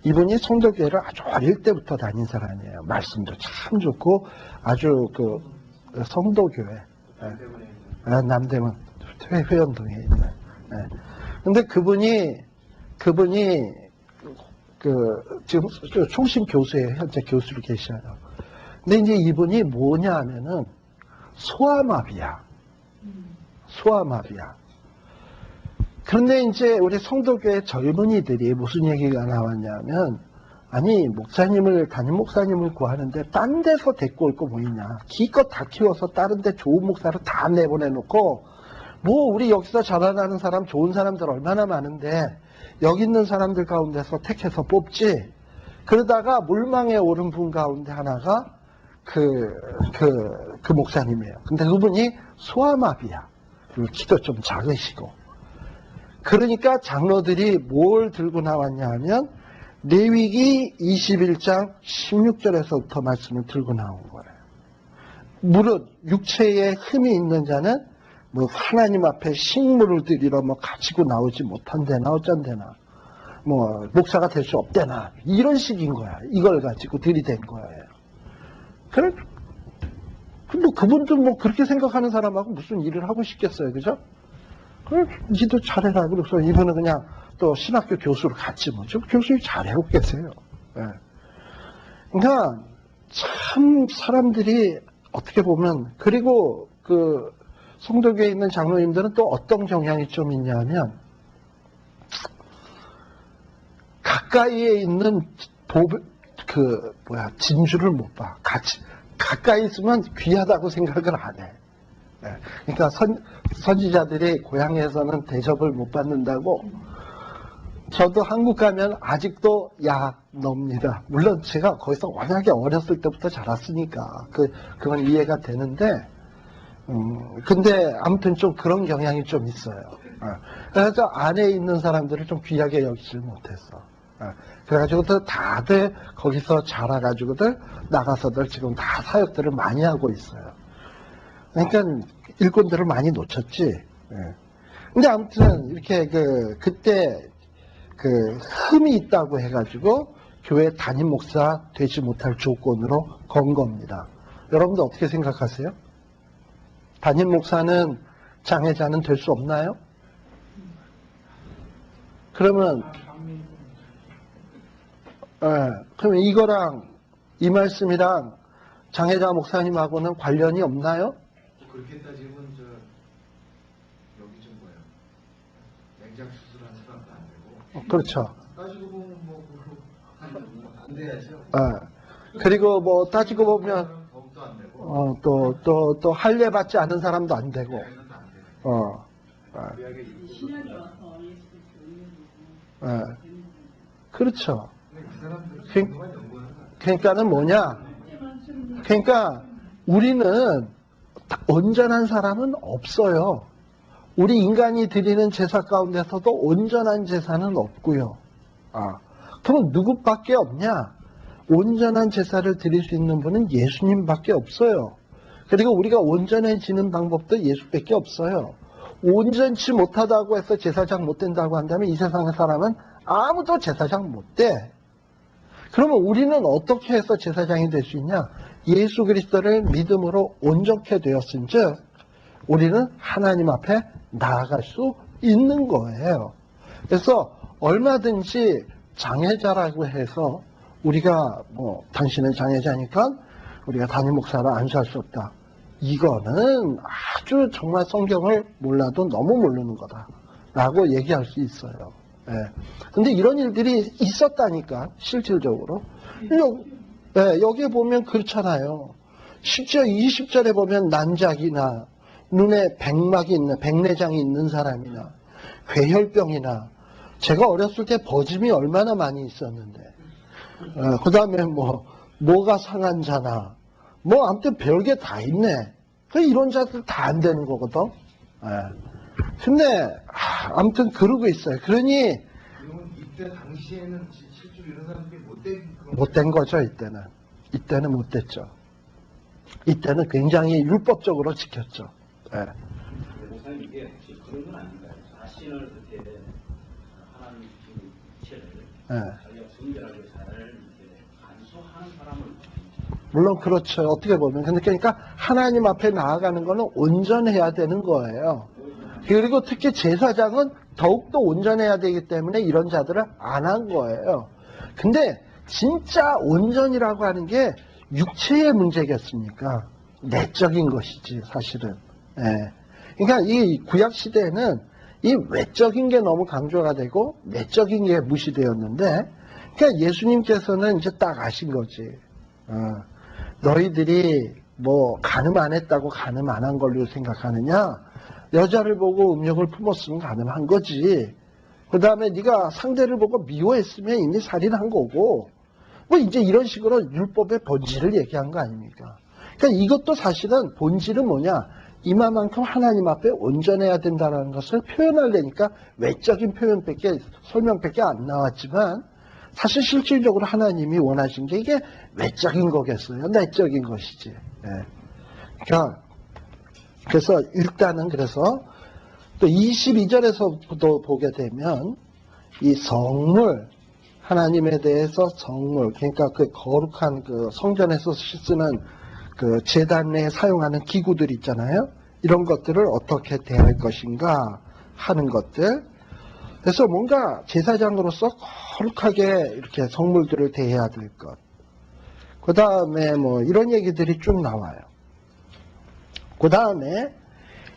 Speaker 1: 이분이 성도교회를 아주 어릴 때부터 다닌 사람이에요. 말씀도 참 좋고 아주 그 성도교회 남대문 회원동에 있는. 근데 그분이 지금 총신 교수예요. 현재 교수로 계셔요. 근데 이제 이분이 뭐냐 하면은 소아마비야. 그런데 이제 우리 성도교회 젊은이들이 무슨 얘기가 나왔냐면 아니 담임 목사님을 구하는데 딴 데서 데리고 올 거 뭐있냐. 기껏 다 키워서 다른 데 좋은 목사를 다 내보내놓고 뭐 우리 여기서 자라나는 사람 좋은 사람들 얼마나 많은데 여기 있는 사람들 가운데서 택해서 뽑지. 그러다가 물망에 오른 분 가운데 하나가 그 목사님이에요. 근데 그분이 소아마비야. 그리고 키도 좀 작으시고. 그러니까 장로들이 뭘 들고 나왔냐 하면 레위기 21장 16절에서부터 말씀을 들고 나온 거예요. 물은 육체에 흠이 있는 자는 뭐 하나님 앞에 식물을 드리러 뭐 가지고 나오지 못한대나 어쩐대나 뭐 목사가 될 수 없대나 이런 식인 거야. 이걸 가지고 들이댄 거예요. 그래 뭐 그분도 뭐 그렇게 생각하는 사람하고 무슨 일을 하고 싶겠어요, 그죠? 그래 니도 잘해라. 그래서 이분은 그냥 또 신학교 교수로 갔지 뭐. 저 교수님 잘하고 계세요. 예. 그러니까 참 사람들이 어떻게 보면 그리고 그 성도교에 있는 장로님들은 또 어떤 경향이 좀 있냐면 가까이에 있는 진주를 못 봐. 가까이 있으면 귀하다고 생각을 안 해. 예. 그러니까 선지자들이 고향에서는 대접을 못 받는다고. 저도 한국 가면 아직도 놉니다. 물론 제가 거기서 워낙에 어렸을 때부터 자랐으니까 그건 이해가 되는데 근데 아무튼 좀 그런 경향이 좀 있어요. 그래서 안에 있는 사람들을 좀 귀하게 여기질 못했어. 그래가지고 다들 거기서 자라가지고들 나가서들 지금 다 사역들을 많이 하고 있어요. 그러니까 일꾼들을 많이 놓쳤지. 근데 아무튼 이렇게 그때 흠이 있다고 해가지고 교회 담임 목사 되지 못할 조건으로 건 겁니다. 여러분도 어떻게 생각하세요? 담임 목사는 장애자는 될 수 없나요? 그러면 그러면 이거랑 이 말씀이랑 장애자 목사님하고는 관련이 없나요?
Speaker 3: 그렇게 따지면 여기 좀 뭐야 맹장 수술하는 사람도 안 되고
Speaker 1: 그렇죠.
Speaker 3: 따지고 보면 안 돼야죠.
Speaker 1: 그리고 뭐 따지고 보면
Speaker 3: 더욱도 안 되고
Speaker 1: 또 할례 받지 않은 사람도 안 되고.
Speaker 4: 신약에 와서 예수
Speaker 1: 그렇죠.
Speaker 3: 그 사람들
Speaker 1: 그러니까는 뭐냐? 그러니까 우리는 온전한 사람은 없어요. 우리 인간이 드리는 제사 가운데서도 온전한 제사는 없고요. 그럼 누구밖에 없냐? 온전한 제사를 드릴 수 있는 분은 예수님밖에 없어요. 그리고 우리가 온전해지는 방법도 예수밖에 없어요. 온전치 못하다고 해서 제사장 못 된다고 한다면 이 세상의 사람은 아무도 제사장 못 돼. 그러면 우리는 어떻게 해서 제사장이 될 수 있냐? 예수 그리스도를 믿음으로 온전케 되었은즉 우리는 하나님 앞에 나아갈 수 있는 거예요. 그래서 얼마든지 장애자라고 해서 우리가 뭐 당신은 장애자니까 우리가 담임 목사를 안수할 수 없다. 이거는 아주 정말 성경을 몰라도 너무 모르는 거다라고 얘기할 수 있어요. 근데 이런 일들이 있었다니까 실질적으로. 여기에 보면 그렇잖아요. 10절, 20절에 보면 난작이나 눈에 백막이 있는 백내장이 있는 사람이나 괴혈병이나 제가 어렸을 때 버짐이 얼마나 많이 있었는데 그 다음에 뭐가 상한 자나 아무튼 별게 다 있네. 이런 자들 다 안 되는 거거든. 근데 아무튼 그러고 있어요. 그러니
Speaker 3: 이때 당시에는 실제로 이런 사람들이
Speaker 1: 못된 거죠. 이때는 못됐죠. 이때는 굉장히 율법적으로 지켰죠.
Speaker 5: 목사님 이게 혹시 그런 건 아닌가요? 자신을 그렇게 하나님 주신 이체를 자기가 순결하게 잘 이렇게 간수하는 사람을
Speaker 1: 물론 그렇죠. 어떻게 보면. 그러니까 하나님 앞에 나아가는 거는 온전해야 되는 거예요. 그리고 특히 제사장은 더욱더 온전해야 되기 때문에 이런 자들을 안 한 거예요. 근데 진짜 온전이라고 하는 게 육체의 문제겠습니까? 내적인 것이지 사실은. 그러니까 이 구약 시대에는 이 외적인 게 너무 강조가 되고 내적인 게 무시되었는데, 그러니까 예수님께서는 이제 딱 아신 거지. 너희들이 간음 안 했다고 간음 안 한 걸로 생각하느냐? 여자를 보고 음욕을 품었으면 간음한 거지. 그 다음에 네가 상대를 보고 미워했으면 이미 살인한 거고. 이제 이런 식으로 율법의 본질을 얘기한 거 아닙니까? 그러니까 이것도 사실은 본질은 뭐냐? 이마만큼 하나님 앞에 온전해야 된다는 것을 표현하려니까 외적인 표현밖에, 설명밖에 안 나왔지만, 사실 실질적으로 하나님이 원하신 게 이게 외적인 거겠어요? 내적인 것이지. 예. 그러니까, 그래서 일단은 그래서 또 22절에서도 보게 되면 이 성물, 하나님에 대해서 성물, 그러니까 그 거룩한 그 성전에서 쓰는 그 제단 내에 사용하는 기구들 있잖아요. 이런 것들을 어떻게 대할 것인가 하는 것들. 그래서 뭔가 제사장으로서 거룩하게 이렇게 성물들을 대해야 될 것. 그 다음에 뭐 이런 얘기들이 쭉 나와요. 그 다음에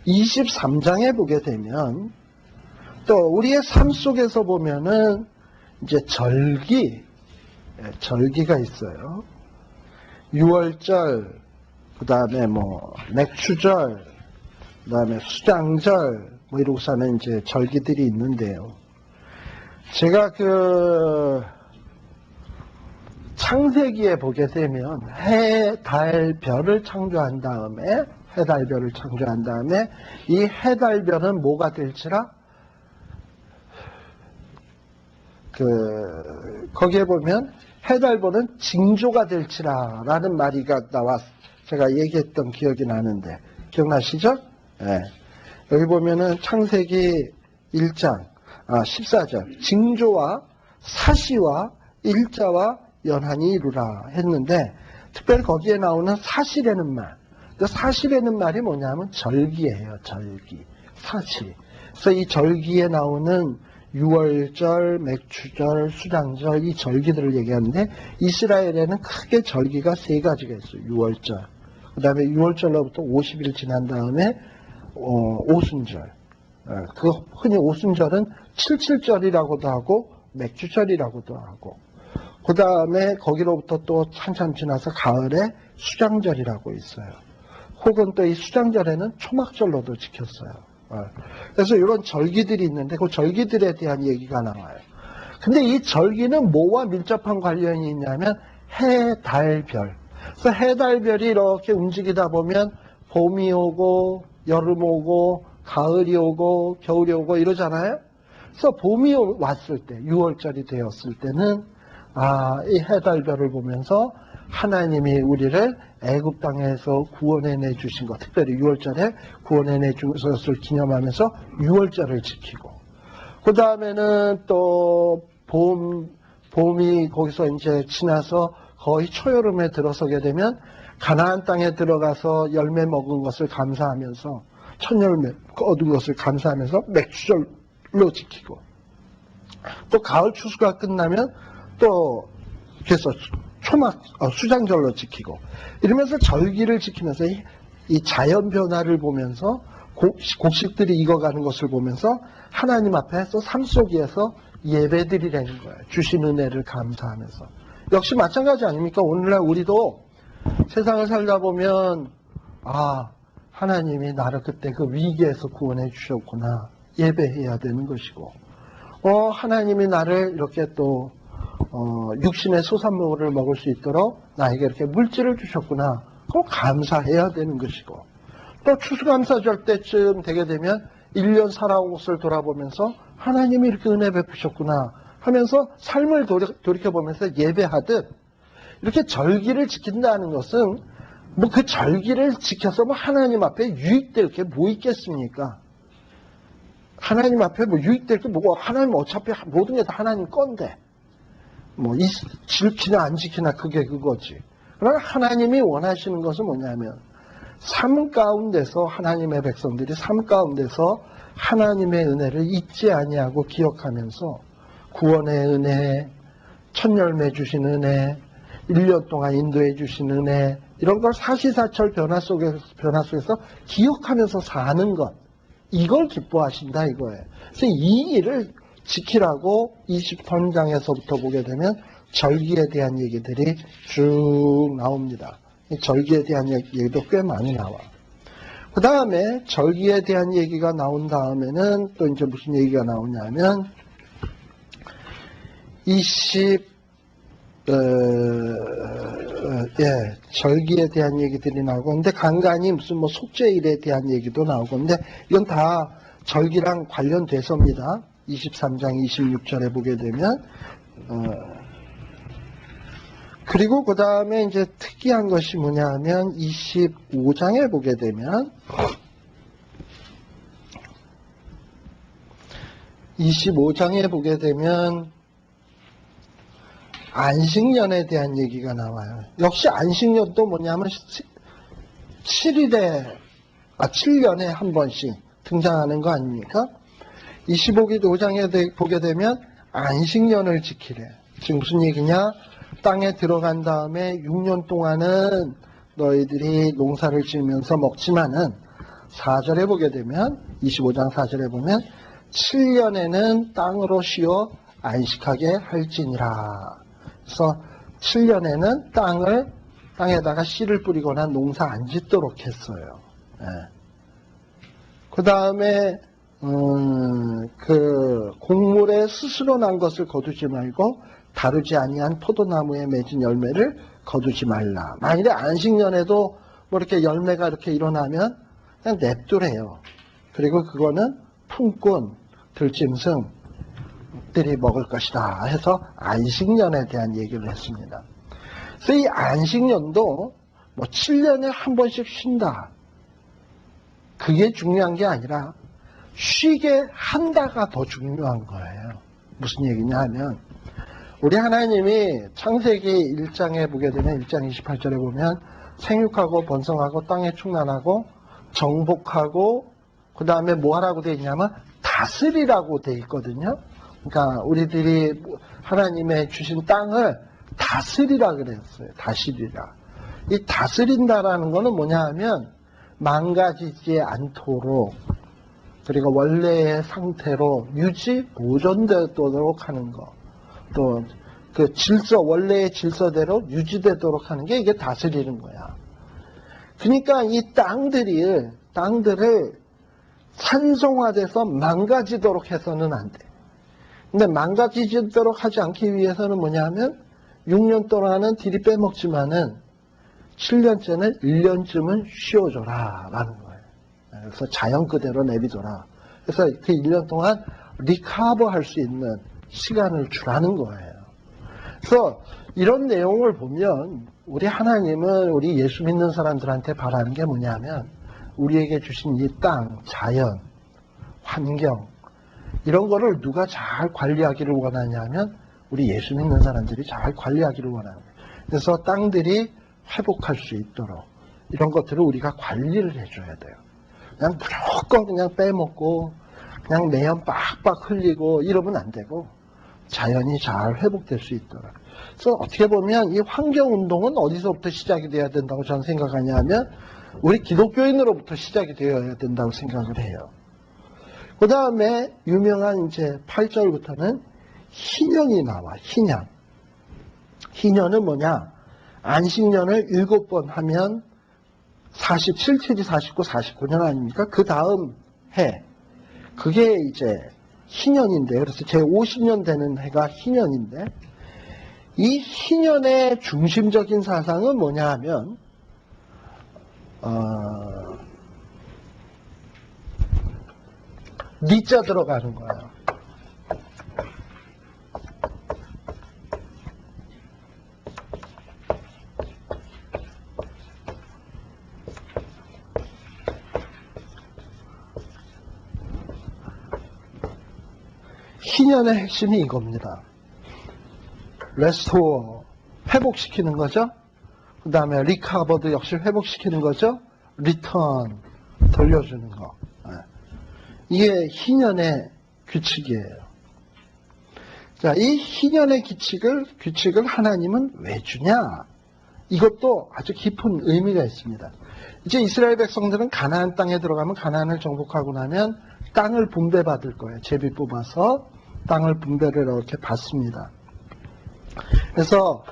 Speaker 1: 23장에 보게 되면 또 우리의 삶 속에서 보면은 이제 절기가 있어요. 6월절, 그 다음에 뭐 맥추절, 그 다음에 수장절, 뭐 이러고서는 이제 절기들이 있는데요. 제가 그 창세기에 보게 되면 해, 달, 별을 창조한 다음에 해, 달, 별을 창조한 다음에 이 해, 달, 별은 뭐가 될지라? 거기에 보면 해, 달, 별은 징조가 될지라 라는 말이가 나왔, 제가 얘기했던 기억이 나는데 기억나시죠? 네. 여기 보면은 창세기 1장 14절 징조와 사시와 일자와 연한이 이루라 했는데 특별히 거기에 나오는 사시라는 말, 그 사시라는 말이 뭐냐면 절기예요. 절기, 사시. 그래서 이 절기에 나오는 6월절, 맥추절, 수장절 이 절기들을 얘기하는데 이스라엘에는 크게 절기가 세 가지가 있어요. 6월절, 그 다음에 6월절로부터 50일 지난 다음에 오순절. 그 흔히 오순절은 77절이라고도 하고 맥주절이라고도 하고, 그 다음에 거기로부터 또 한참 지나서 가을에 수장절이라고 있어요. 혹은 또 이 수장절에는 초막절로도 지켰어요. 그래서 이런 절기들이 있는데 그 절기들에 대한 얘기가 나와요. 근데 이 절기는 뭐와 밀접한 관련이 있냐면 해, 달, 별. 그래서 해, 달, 별이 이렇게 움직이다 보면 봄이 오고 여름 오고 가을이 오고 겨울이 오고 이러잖아요. 그래서 봄이 왔을 때 6월절이 되었을 때는 이 해, 달, 별을 보면서 하나님이 우리를 애굽 땅에서 구원해내 주신 것, 특별히 6월절에 구원해내 주신 것을 기념하면서 6월절을 지키고, 그 다음에는 또 봄이 거기서 이제 지나서 거의 초여름에 들어서게 되면 가나안 땅에 들어가서 열매 먹은 것을 감사하면서 첫 열매 얻은 것을 감사하면서 맥주절로 지키고, 또 가을 추수가 끝나면 또 그래서 수장절로 지키고, 이러면서 절기를 지키면서 이 자연 변화를 보면서 곡식들이 익어가는 것을 보면서 하나님 앞에서 삶 속에서 예배드리라는 거예요. 주신 은혜를 감사하면서. 역시 마찬가지 아닙니까? 오늘날 우리도 세상을 살다 보면 하나님이 나를 그때 그 위기에서 구원해 주셨구나 예배해야 되는 것이고, 하나님이 나를 이렇게 또 육신의 소산물을 먹을 수 있도록 나에게 이렇게 물질을 주셨구나, 그거 감사해야 되는 것이고, 또 추수감사절 때쯤 되게 되면 1년 살아온 것을 돌아보면서 하나님이 이렇게 은혜 베푸셨구나 하면서 삶을 돌이켜보면서 예배하듯, 이렇게 절기를 지킨다는 것은 뭐 그 절기를 지켜서 뭐 하나님 앞에 유익될 게 뭐 있겠습니까? 하나님 앞에 뭐 유익될 게 뭐고, 하나님 어차피 모든 게 다 하나님 건데 뭐 지키나 안 지키나 그게 그거지. 그러나 하나님이 원하시는 것은 뭐냐면 삶 가운데서 하나님의 백성들이 삶 가운데서 하나님의 은혜를 잊지 아니하고 기억하면서 구원의 은혜, 첫 열매 주신 은혜, 1년 동안 인도해 주신 은혜, 이런 걸 사시사철 변화 속에서 기억하면서 사는 것, 이걸 기뻐하신다 이거예요. 그래서 이 일을 지키라고 23장에서부터 보게 되면 절기에 대한 얘기들이 쭉 나옵니다. 절기에 대한 얘기도 꽤 많이 나와. 그 다음에 절기에 대한 얘기가 나온 다음에는 또 이제 무슨 얘기가 나오냐면 절기에 대한 얘기들이 나오고, 근데 간간히 무슨 뭐 속죄일에 대한 얘기도 나오고, 근데 이건 다 절기랑 관련돼서입니다. 23장 26절에 보게 되면, 그리고 그 다음에 이제 특이한 것이 뭐냐 하면 25장에 보게 되면, 25장에 보게 되면 안식년에 대한 얘기가 나와요. 역시 안식년도 뭐냐면 7년에 한 번씩 등장하는 거 아닙니까? 25장에 보게 되면 안식년을 지키래. 지금 무슨 얘기냐? 땅에 들어간 다음에 6년 동안은 너희들이 농사를 지으면서 먹지만은 4절에 보게 되면 25장 4절에 보면 7년에는 땅으로 쉬어 안식하게 할지니라. 그래서 7년에는 땅에다가 씨를 뿌리거나 농사 안 짓도록 했어요. 그 다음에 그 곡물에 스스로 난 것을 거두지 말고 다루지 아니한 포도나무에 맺은 열매를 거두지 말라. 만일에 안식년에도 뭐 이렇게 열매가 이렇게 일어나면 그냥 냅두래요. 그리고 그거는 품꾼, 들짐승들이 먹을 것이다 해서 안식년에 대한 얘기를 했습니다. 그래서 이 안식년도 뭐 7년에 한 번씩 쉰다. 그게 중요한 게 아니라 쉬게 한다가 더 중요한 거예요. 무슨 얘기냐 하면 우리 하나님이 창세기 1장에 보게 되면 1장 28절에 보면 생육하고 번성하고 땅에 충만하고 정복하고 그 다음에 뭐 하라고 되어 있냐면 다스리라고 되어 있거든요. 그러니까 우리들이 하나님의 주신 땅을 다스리라 그랬어요. 다스리라. 이 다스린다라는 거는 뭐냐 하면 망가지지 않도록 그리고 원래의 상태로 보존되도록 하는 거. 또 그 원래의 질서대로 유지되도록 하는 게 이게 다스리는 거야. 그러니까 이 땅들을 산성화돼서 망가지도록 해서는 안 돼. 근데 망가지도록 하지 않기 위해서는 뭐냐 하면 6년 동안은 딜이 빼먹지만은 7년째는 1년쯤은 쉬어줘라 라는 거예요. 그래서 자연 그대로 내비둬라. 그래서 그 1년 동안 리커버 할 수 있는 시간을 주라는 거예요. 그래서 이런 내용을 보면 우리 하나님은 우리 예수 믿는 사람들한테 바라는 게 뭐냐면 우리에게 주신 이 땅, 자연, 환경 이런 거를 누가 잘 관리하기를 원하냐면 우리 예수 믿는 사람들이 잘 관리하기를 원하는 거예요. 그래서 땅들이 회복할 수 있도록 이런 것들을 우리가 관리를 해줘야 돼요. 그냥 무조건 그냥 빼먹고 그냥 매연 빡빡 흘리고 이러면 안 되고 자연이 잘 회복될 수 있도록. 그래서 어떻게 보면 이 환경운동은 어디서부터 시작이 돼야 된다고 저는 생각하냐면 우리 기독교인으로부터 시작이 되어야 된다고 생각을 해요. 그 다음에 유명한 이제 8절부터는 희년이 나와. 희년은 뭐냐? 안식년을 7번 하면 47, 7이 49, 49년 아닙니까? 그 다음 해. 그게 이제 희년인데요. 그래서 제 50년 되는 해가 희년인데 이 희년의 중심적인 사상은 뭐냐 하면 니자 들어가는 거예요. 희년의 핵심이 이겁니다. 레스토어, 회복시키는 거죠. 그 다음에 리카버도 역시 회복시키는 거죠. 리턴, 돌려주는 거. 이게 희년의 규칙이에요. 자, 이 희년의 규칙을 하나님은 왜 주냐? 이것도 아주 깊은 의미가 있습니다. 이제 이스라엘 백성들은 가나안 땅에 들어가면 가나안을 정복하고 나면 땅을 분배받을 거예요. 제비 뽑아서 땅을 분배를 이렇게 받습니다. 그래서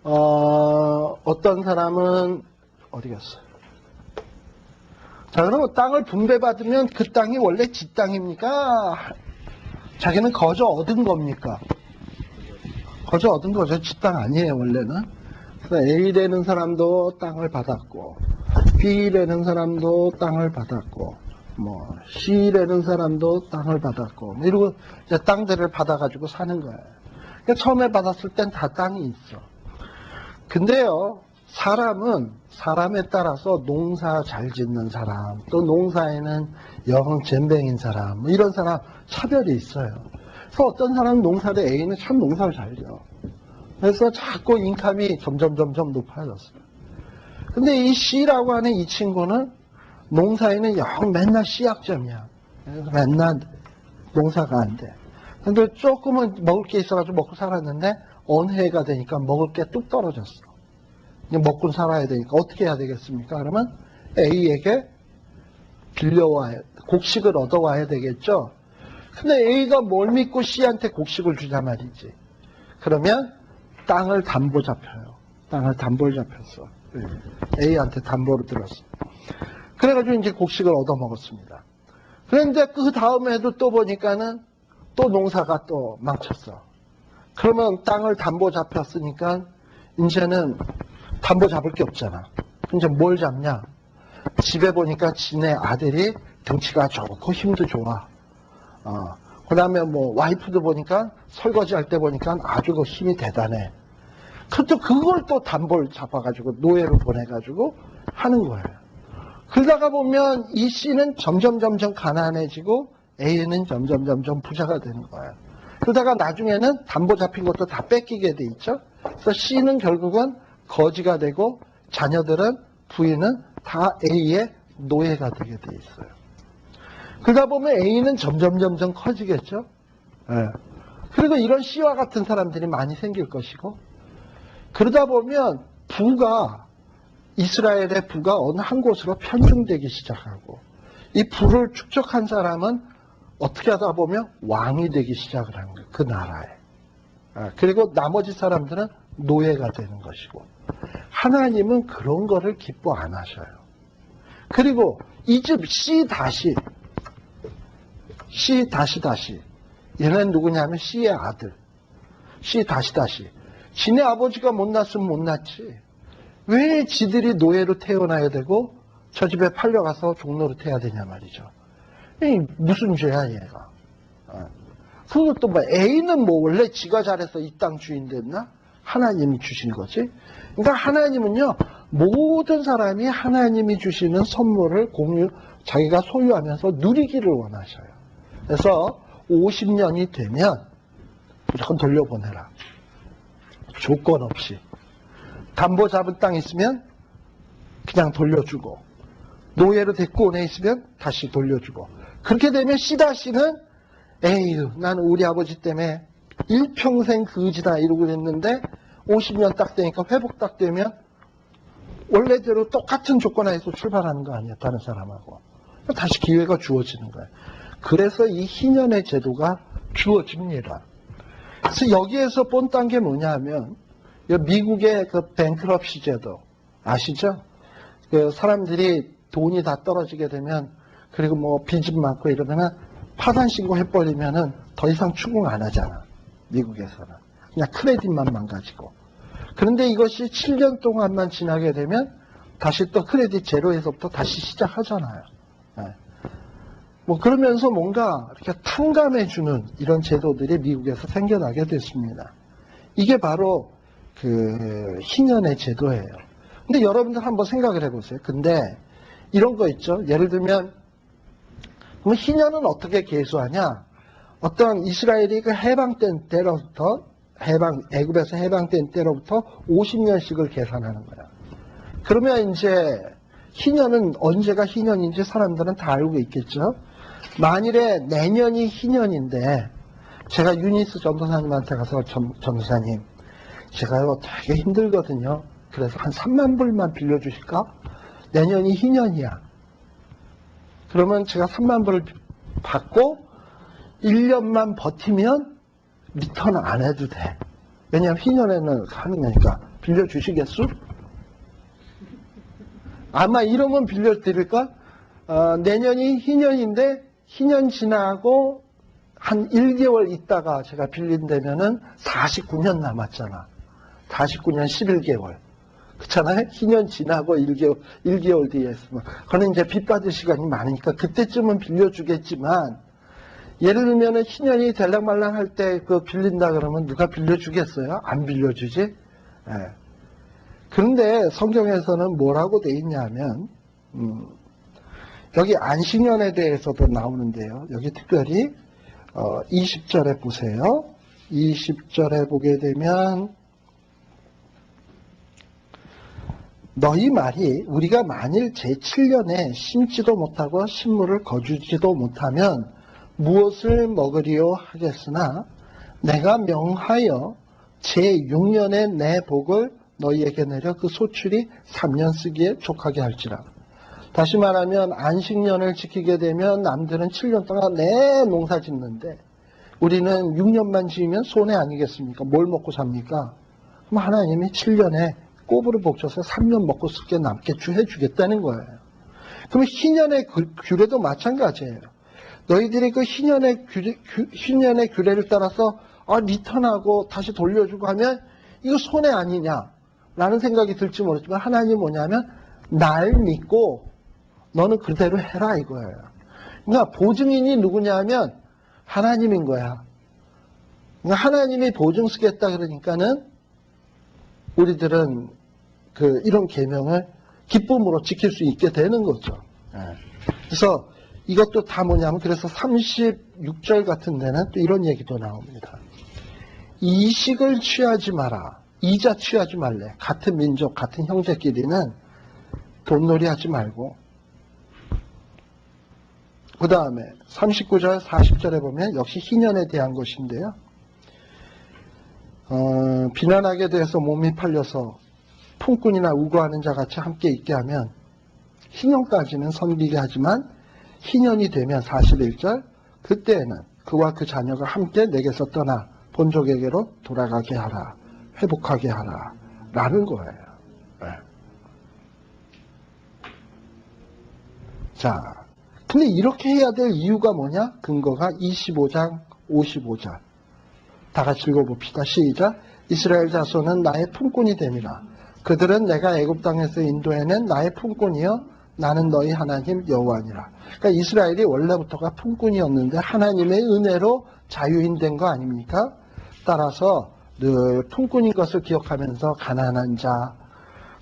Speaker 1: 어떤 사람은 어디 갔어요? 자, 그러면 땅을 분배받으면 그 땅이 원래 지 땅입니까? 자기는 거저 얻은 겁니까? 거저 얻은 거죠. 지 땅 아니에요, 원래는. 그래서 A라는 사람도 땅을 받았고, B라는 사람도 땅을 받았고, 뭐, C라는 사람도 땅을 받았고, 뭐 이러고 이제 땅들을 받아가지고 사는 거예요. 그러니까 처음에 받았을 땐 다 땅이 있어. 근데요, 사람은 사람에 따라서 농사 잘 짓는 사람, 또 농사에는 영 젬병인 사람, 뭐 이런 사람 차별이 있어요. 그래서 어떤 사람은 농사를 A는 참 농사를 잘 지어. 그래서 자꾸 인컴이 점점 높아졌어요. 근데 이 C라고 하는 이 친구는 농사에는 영 맨날 C학점이야. 그래서 맨날 농사가 안 돼. 근데 조금은 먹을 게 있어가지고 먹고 살았는데 어느 해가 되니까 먹을 게 뚝 떨어졌어. 이제 먹고 살아야 되니까 어떻게 해야 되겠습니까? 그러면 A에게 빌려와야, 곡식을 얻어와야 되겠죠? 근데 A가 뭘 믿고 C한테 곡식을 주자 말이지. 그러면 땅을 담보 잡혀요. 땅을 담보를 잡혔어. A한테 담보를 들었어. 그래가지고 이제 곡식을 얻어먹었습니다. 그런데 그 다음에도 또 보니까는 또 농사가 또 망쳤어. 그러면 땅을 담보 잡혔으니까 이제는 담보 잡을 게 없잖아. 이제 뭘 잡냐? 집에 보니까 지네 아들이 덩치가 좋고 힘도 좋아. 그 다음에 뭐 와이프도 보니까 설거지 할 때 보니까 아주 그 힘이 대단해. 그것도 그걸 또 담보를 잡아가지고 노예로 보내가지고 하는 거예요. 그러다가 보면 이 C는 점점 가난해지고 A는 점점 부자가 되는 거예요. 그러다가 나중에는 담보 잡힌 것도 다 뺏기게 돼 있죠. 그래서 C는 결국은 거지가 되고 자녀들은 부인은 다 A의 노예가 되게 돼 있어요. 그러다 보면 A는 점점 커지겠죠. 예. 그리고 이런 C와 같은 사람들이 많이 생길 것이고, 그러다 보면 이스라엘의 부가 어느 한 곳으로 편중되기 시작하고, 이 부를 축적한 사람은 어떻게 하다 보면 왕이 되기 시작을 하는 거예요. 그 나라에. 그리고 나머지 사람들은 노예가 되는 것이고, 하나님은 그런 거를 기뻐 안 하셔요. 그리고 이 집 C 다시 얘는 누구냐면 C의 아들 C 다시 지네 아버지가 못났으면 못났지. 왜 지들이 노예로 태어나야 되고 저 집에 팔려가서 종로로 태야 되냐 말이죠. 무슨 죄야 얘가. 그것도 뭐 A는 뭐 원래 지가 잘해서 이 땅 주인 됐나? 하나님이 주신 거지. 그러니까 하나님은요, 모든 사람이 하나님이 주시는 선물을 자기가 소유하면서 누리기를 원하셔요. 그래서 50년이 되면 무조건 돌려보내라. 조건 없이. 담보 잡은 땅 있으면 그냥 돌려주고, 노예로 데리고 오내 있으면 다시 돌려주고. 그렇게 되면 C는 에휴, 나는 우리 아버지 때문에 일평생 그지다 이러고 됐는데 50년 딱 되니까 회복 딱 되면 원래대로 똑같은 조건 하에서 출발하는 거 아니야, 다른 사람하고. 다시 기회가 주어지는 거예요. 그래서 이 희년의 제도가 주어집니다. 그래서 여기에서 본딴 게 뭐냐 하면, 미국의 그 뱅크럽시 제도 아시죠? 그 사람들이 돈이 다 떨어지게 되면, 그리고 뭐 빚이 많고 이러면 파산 신고해버리면은 더 이상 추궁 안 하잖아. 미국에서는. 그냥 크레딧만 망가지고. 그런데 이것이 7년 동안만 지나게 되면 다시 또 크레딧 제로에서부터 다시 시작하잖아요. 네. 뭐 그러면서 뭔가 이렇게 탕감해주는 이런 제도들이 미국에서 생겨나게 됐습니다. 이게 바로 그 희년의 제도예요. 근데 여러분들 한번 생각을 해보세요. 근데 이런 거 있죠. 예를 들면 그럼 희년은 어떻게 계수하냐? 어떤 이스라엘이 그 해방된 때로부터 애굽에서 해방된 때로부터 50년씩을 계산하는 거야. 그러면 이제 희년은 언제가 희년인지 사람들은 다 알고 있겠죠. 만일에 내년이 희년인데 제가 유니스 전도사님한테 가서 전도사님 제가요 되게 힘들거든요. 그래서 한 3만 불만 빌려주실까? 내년이 희년이야. 그러면 제가 3만 불을 받고 1년만 버티면 리턴 안 해도 돼. 왜냐하면 희년에는 하는 거니까. 빌려주시겠소? 아마 이러면 빌려드릴까? 내년이 희년인데 희년 지나고 한 1개월 있다가 제가 빌린다면은 49년 남았잖아. 49년 11개월. 그렇잖아요? 희년 지나고 1개월 뒤에 했으면. 그거는 이제 빚 받을 시간이 많으니까 그때쯤은 빌려주겠지만, 예를 들면은 희년이 될랑말랑 할 때 그 빌린다 그러면 누가 빌려주겠어요? 안 빌려주지? 예. 그런데 성경에서는 뭐라고 돼 있냐면, 여기 안식년에 대해서도 나오는데요. 여기 특별히 20절에 보세요. 20절에 보게 되면 너희 말이 우리가 만일 제7년에 심지도 못하고 식물을 거두지도 못하면 무엇을 먹으리요 하겠으나 내가 명하여 제6년에 내 복을 너희에게 내려 그 소출이 3년 쓰기에 족하게 할지라. 다시 말하면 안식년을 지키게 되면 남들은 7년 동안 내 농사 짓는데 우리는 6년만 지으면 손해 아니겠습니까? 뭘 먹고 삽니까? 그럼 하나님이 7년에 꼽으로 복쳐서 3년 먹고 쓸게 남게 해주겠다는 거예요. 그럼 희년의 규례도 마찬가지예요. 너희들이 그 희년의 규례를 따라서 리턴하고 다시 돌려주고 하면 이거 손해 아니냐 라는 생각이 들지 모르지만 하나님이 뭐냐면 날 믿고 너는 그대로 해라 이거예요. 그러니까 보증인이 누구냐면 하나님인 거야. 그러니까 하나님이 보증 쓰겠다 그러니까는 우리들은 이런 계명을 기쁨으로 지킬 수 있게 되는 거죠. 그래서 이것도 다 뭐냐면 그래서 36절 같은 데는 또 이런 얘기도 나옵니다. 이식을 취하지 마라. 이자 취하지 말래. 같은 민족, 같은 형제끼리는 돈놀이 하지 말고. 그 다음에 39절, 40절에 보면 역시 희년에 대한 것인데요. 비난하게 돼서 몸이 팔려서 품꾼이나 우고하는 자 같이 함께 있게 하면 희년까지는 섬기게 하지만 희년이 되면 41절 그때에는 그와 그 자녀가 함께 내게서 떠나 본족에게로 돌아가게 하라. 회복하게 하라. 라는 거예요. 네. 자, 근데 이렇게 해야 될 이유가 뭐냐? 근거가 25장, 55절. 다 같이 읽어봅시다. 시작. 이스라엘 자손은 나의 품꾼이 됨이라. 그들은 내가 애굽 땅에서 인도해낸 나의 품꾼이여 나는 너희 하나님 여호와니라. 그러니까 이스라엘이 원래부터가 품꾼이었는데 하나님의 은혜로 자유인 된 거 아닙니까? 따라서 늘 품꾼인 것을 기억하면서 가난한 자,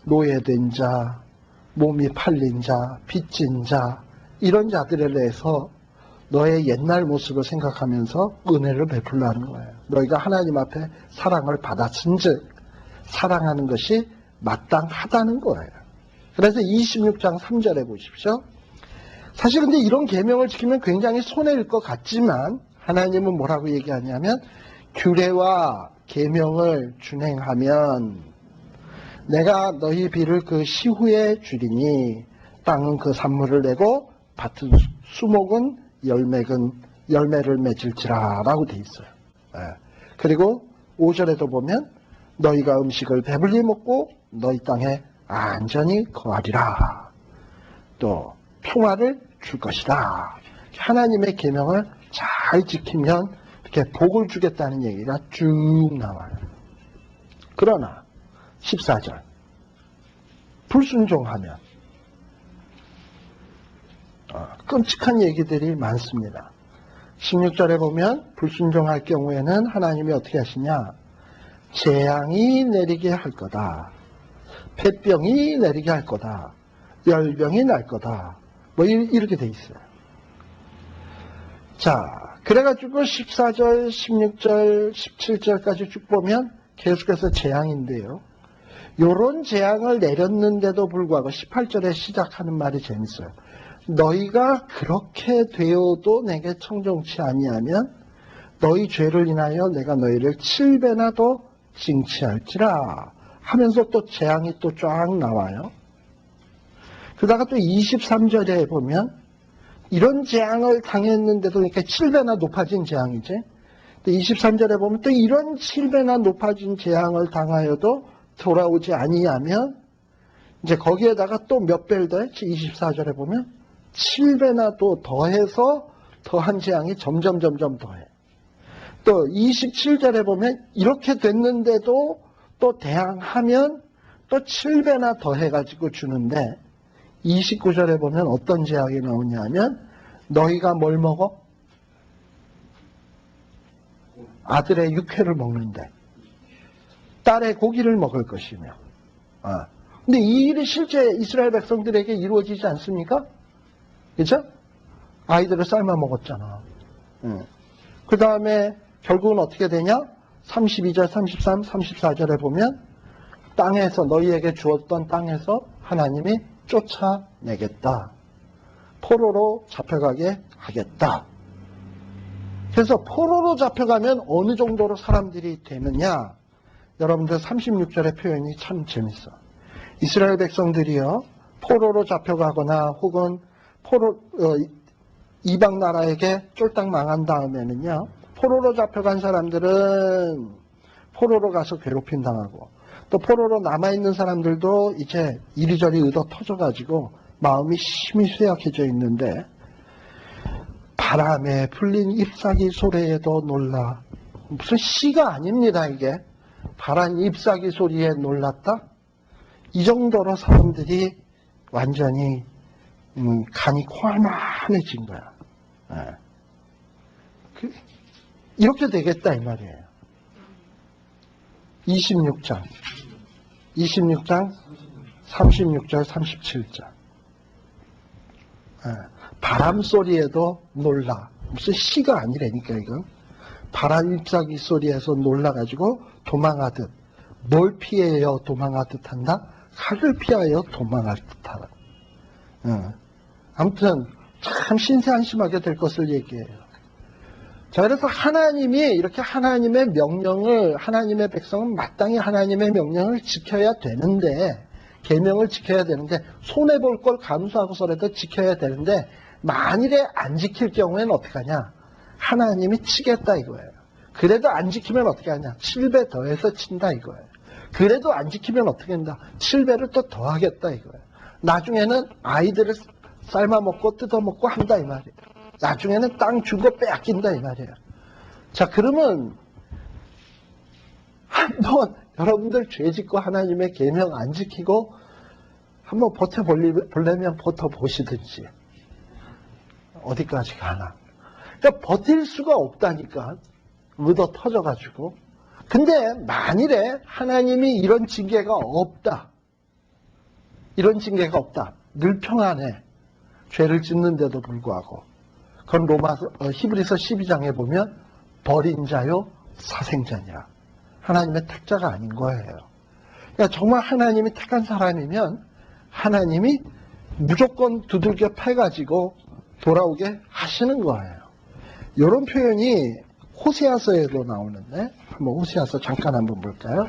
Speaker 1: 노예된 자, 몸이 팔린 자, 빚진 자 이런 자들에 대해서 너의 옛날 모습을 생각하면서 은혜를 베풀라는 거예요. 너희가 하나님 앞에 사랑을 받았은즉 사랑하는 것이 마땅하다는 거예요. 그래서 26장 3절에 보십시오. 사실 근데 이런 계명을 지키면 굉장히 손해일 것 같지만 하나님은 뭐라고 얘기하냐면 규례와 계명을 준행하면 내가 너희 비를 그 시후에 주리니 땅은 그 산물을 내고 밭은 수목은 열매를 맺을지라 라고 돼 있어요. 그리고 5절에도 보면 너희가 음식을 배불리 먹고 너희 땅에 안전히 거하리라. 또 평화를 줄 것이다. 하나님의 계명을 잘 지키면 이렇게 복을 주겠다는 얘기가 쭉 나와요. 그러나 14절 불순종하면 끔찍한 얘기들이 많습니다. 16절에 보면 불순종할 경우에는 하나님이 어떻게 하시냐? 재앙이 내리게 할 거다. 폐병이 내리게 할 거다. 열병이 날 거다. 뭐 이렇게 돼 있어요. 자, 그래가지고 14절, 16절, 17절까지 쭉 보면 계속해서 재앙인데요. 요런 재앙을 내렸는데도 불구하고 18절에 시작하는 말이 재밌어요. 너희가 그렇게 되어도 내게 청종치 아니하면 너희 죄를 인하여 내가 너희를 7배나 더 징치할지라 하면서 또 재앙이 또 쫙 나와요. 그러다가 또 23절에 보면 이런 재앙을 당했는데도 그러니까 7배나 높아진 재앙이지. 23절에 보면 또 이런 7배나 높아진 재앙을 당하여도 돌아오지 아니하면 이제 거기에다가 또 몇 배를 더해? 24절에 보면 7배나 또 더해서 더한 재앙이 점점 더해. 또 27절에 보면 이렇게 됐는데도 또 대항하면 또 7배나 더 해가지고 주는데 29절에 보면 어떤 제약이 나오냐면 너희가 뭘 먹어? 아들의 육회를 먹는데 딸의 고기를 먹을 것이며. 근데 이 일이 실제 이스라엘 백성들에게 이루어지지 않습니까? 그죠? 아이들을 삶아 먹었잖아. 그 다음에 결국은 어떻게 되냐? 32절, 33, 34절에 보면 땅에서 너희에게 주었던 땅에서 하나님이 쫓아내겠다. 포로로 잡혀가게 하겠다. 그래서 포로로 잡혀가면 어느 정도로 사람들이 되느냐? 여러분들 36절의 표현이 참 재밌어. 이스라엘 백성들이요, 포로로 잡혀가거나 혹은 이방 나라에게 쫄딱 망한 다음에는요, 포로로 잡혀간 사람들은 포로로 가서 괴롭힘 당하고, 또 포로로 남아있는 사람들도 이제 이리저리 의도 터져가지고 마음이 심히 쇠약해져 있는데, 바람에 불린 잎사귀 소리에도 놀라. 무슨 시가 아닙니다, 이게. 바람 잎사귀 소리에 놀랐다? 이 정도로 사람들이 완전히 간이 코알만해진 거야. 이렇게 되겠다 이 말이에요. 26장 36절 37절. 바람 소리에도 놀라. 무슨 시가 아니라니까 이건. 바람 잎사귀 소리에서 놀라가지고 도망하듯. 뭘 피해요 도망하듯 한다? 칼을 피하여 도망할 듯하다. 아무튼 참 신세한심하게 될 것을 얘기해요. 자, 그래서 하나님이 이렇게 하나님의 명령을, 하나님의 백성은 마땅히 하나님의 명령을 지켜야 되는데, 계명을 지켜야 되는데, 손해볼 걸 감수하고서라도 지켜야 되는데, 만일에 안 지킬 경우에는 어떻게 하냐? 하나님이 치겠다 이거예요. 그래도 안 지키면 어떻게 하냐? 7배 더해서 친다 이거예요. 그래도 안 지키면 어떻게 한다? 7배를 또 더하겠다 이거예요. 나중에는 아이들을 삶아먹고 뜯어먹고 한다 이 말이에요. 나중에는 땅 준 거 빼앗긴다 이 말이에요. 자, 그러면 한번 여러분들 죄 짓고 하나님의 계명 안 지키고 한번 버텨보려면 버텨보시든지 어디까지 가나. 그러니까 버틸 수가 없다니까. 의도 터져가지고. 근데 만일에 하나님이 이런 징계가 없다. 이런 징계가 없다. 늘 평안해. 죄를 짓는데도 불구하고. 그건 히브리서 12장에 보면 버린 자요 사생자니라. 하나님의 택자가 아닌 거예요. 그러니까 정말 하나님이 택한 사람이면 하나님이 무조건 두들겨 패가지고 돌아오게 하시는 거예요. 이런 표현이 호세아서에도 나오는데 한번 호세아서 잠깐 한번 볼까요?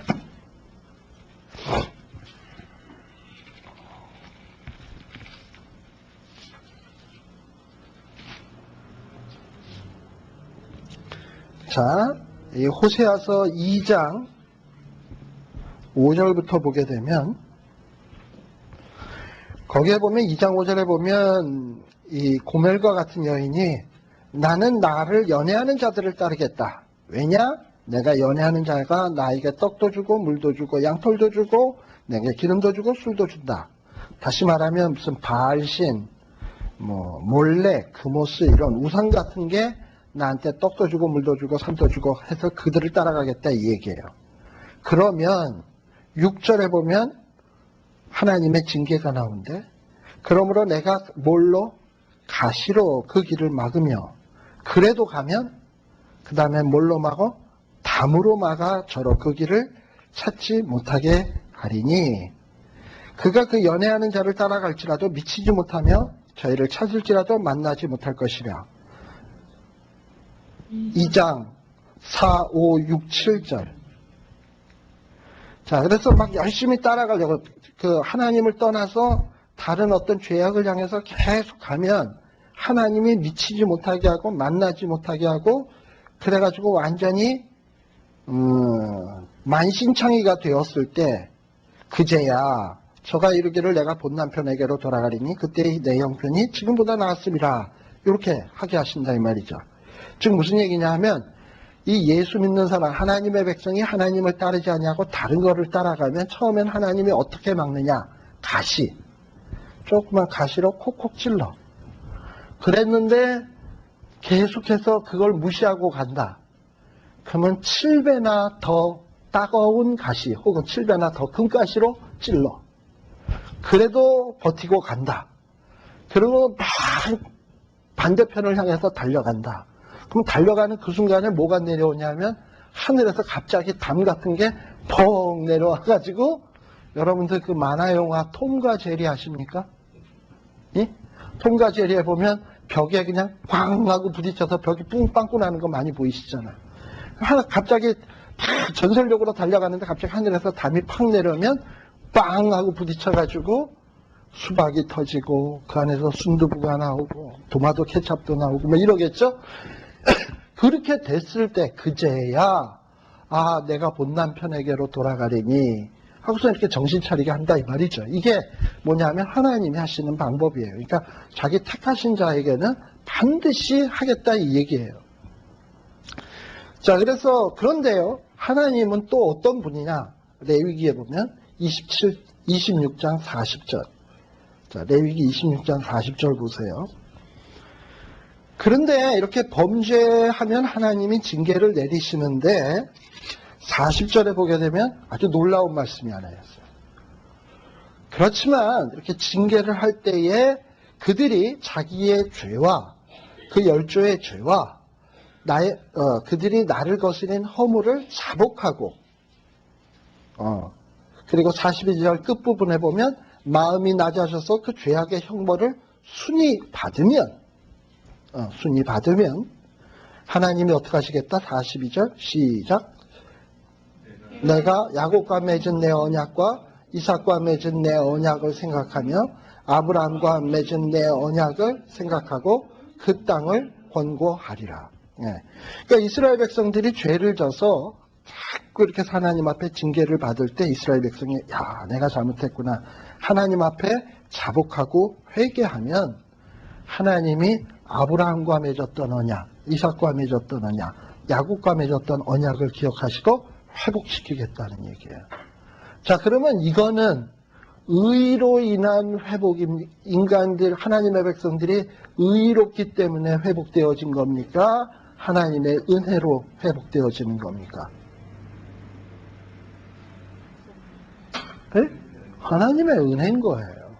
Speaker 1: 자, 이 호세아서 2장 5절부터 보게 되면 거기에 보면 2장 5절에 보면 이 고멜과 같은 여인이 나는 나를 연애하는 자들을 따르겠다. 왜냐? 내가 연애하는 자가 나에게 떡도 주고 물도 주고 양털도 주고 내게 기름도 주고 술도 준다. 다시 말하면 무슨 바알신, 몰렉, 그모스 이런 우상 같은 게 나한테 떡도 주고 물도 주고 산도 주고 해서 그들을 따라가겠다 이 얘기예요. 그러면 6절에 보면 하나님의 징계가 나오는데 그러므로 내가 뭘로? 가시로 그 길을 막으며 그래도 가면 그 다음에 뭘로 막어? 담으로 막아 저로 그 길을 찾지 못하게 하리니 그가 그 연애하는 자를 따라갈지라도 미치지 못하며 저희를 찾을지라도 만나지 못할 것이라. 2장 4, 5, 6, 7절. 자, 그래서 막 열심히 따라가려고 그 하나님을 떠나서 다른 어떤 죄악을 향해서 계속 가면 하나님이 미치지 못하게 하고 만나지 못하게 하고 그래가지고 완전히 만신창이가 되었을 때 그제야 저가 이르기를 내가 본 남편에게로 돌아가리니 그때 내 형편이 지금보다 나았음이라 이렇게 하게 하신다 이 말이죠. 즉 무슨 얘기냐 하면 이 예수 믿는 사람, 하나님의 백성이 하나님을 따르지 아니하고 다른 거를 따라가면 처음엔 하나님이 어떻게 막느냐? 가시. 조그만 가시로 콕콕 찔러. 그랬는데 계속해서 그걸 무시하고 간다. 그러면 7배나 더 따가운 가시 혹은 7배나 더 큰 가시로 찔러. 그래도 버티고 간다. 그리고 막 반대편을 향해서 달려간다. 그럼 달려가는 그 순간에 뭐가 내려오냐면 하늘에서 갑자기 담 같은 게 펑 내려와가지고 여러분들 그 만화 영화 톰과 제리 아십니까? 예? 톰과 제리에 보면 벽에 그냥 꽝 하고 부딪혀서 벽이 뿡 빵꾸 나는 거 많이 보이시잖아요. 갑자기 전설적으로 달려가는데 갑자기 하늘에서 담이 팍 내려오면 빵 하고 부딪혀가지고 수박이 터지고 그 안에서 순두부가 나오고 토마토 케첩도 나오고 뭐 이러겠죠? 그렇게 됐을 때 그제야 아 내가 본 남편에게로 돌아가리니 하고서 이렇게 정신 차리게 한다 이 말이죠. 이게 뭐냐면 하나님이 하시는 방법이에요. 그러니까 자기 택하신 자에게는 반드시 하겠다 이 얘기예요. 자, 그래서 그런데요. 하나님은 또 어떤 분이냐? 레위기에 보면 26장 40절. 자, 레위기 26장 40절 보세요. 그런데 이렇게 범죄하면 하나님이 징계를 내리시는데 40절에 보게 되면 아주 놀라운 말씀이 하나 있어요. 그렇지만 이렇게 징계를 할 때에 그들이 자기의 죄와 그 열조의 죄와 그들이 나를 거스린 허물을 자복하고 그리고 42절 끝부분에 보면 마음이 낮아져서 그 죄악의 형벌을 순히 받으면 하나님이 어떻게 하시겠다? 42절 시작. 내가 야곱과 맺은 내 언약과 이삭과 맺은 내 언약을 생각하며 아브라함과 맺은 내 언약을 생각하고 그 땅을 권고하리라. 그러니까 이스라엘 백성들이 죄를 져서 자꾸 이렇게 하나님 앞에 징계를 받을 때 이스라엘 백성이 야 내가 잘못했구나 하나님 앞에 자복하고 회개하면 하나님이 아브라함과 맺었던 언약, 이삭과 맺었던 언약, 야곱과 맺었던 언약을 기억하시고 회복시키겠다는 얘기예요. 자, 그러면 이거는 의로 인한 회복입니다. 인간들, 하나님의 백성들이 의롭기 때문에 회복되어진 겁니까? 하나님의 은혜로 회복되어지는 겁니까? 네? 하나님의 은혜인 거예요.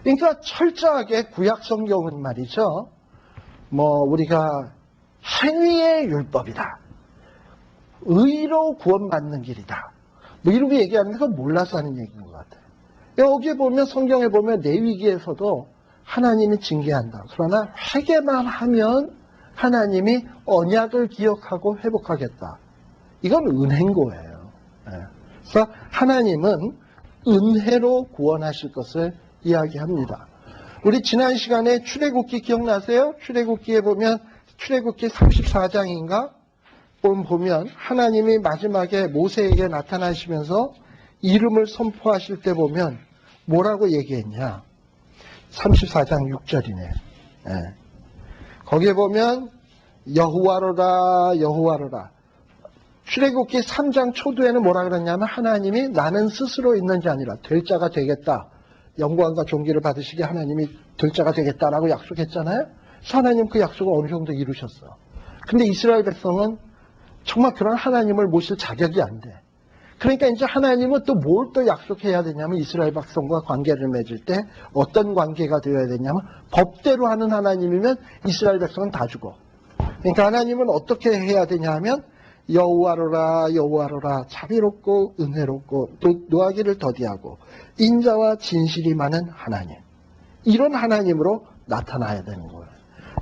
Speaker 1: 그러니까 철저하게 구약 성경은 말이죠. 우리가 행위의 율법이다. 의로 구원받는 길이다. 이렇게 얘기하는데 그건 몰라서 하는 얘기인 것 같아요. 여기에 보면 성경에 보면 레위기에서도 하나님이 징계한다. 그러나 회개만 하면 하나님이 언약을 기억하고 회복하겠다. 이건 은혜인 거예요. 그래서 하나님은 은혜로 구원하실 것을 이야기합니다. 우리 지난 시간에 출애굽기 기억나세요? 출애굽기에 보면 출애굽기 34장인가? 보면 하나님이 마지막에 모세에게 나타나시면서 이름을 선포하실 때 보면 뭐라고 얘기했냐? 34장 6절이네. 거기에 보면 여호와로라 여호와로라. 출애굽기 3장 초두에는 뭐라 그랬냐면 하나님이 나는 스스로 있는 자 아니라 될 자가 되겠다. 영광과 존귀를 받으시게 하나님이 될 자가 되겠다라고 약속했잖아요. 그래서 하나님 그 약속을 어느 정도 이루셨어. 근데 이스라엘 백성은 정말 그런 하나님을 모실 자격이 안 돼. 그러니까 이제 하나님은 또 뭘 또 약속해야 되냐면 이스라엘 백성과 관계를 맺을 때 어떤 관계가 되어야 되냐면 법대로 하는 하나님이면 이스라엘 백성은 다 죽어. 그러니까 하나님은 어떻게 해야 되냐 하면 여호와로라 여호와로라 자비롭고 은혜롭고 또 노하기를 더디하고 인자와 진실이 많은 하나님. 이런 하나님으로 나타나야 되는 거예요.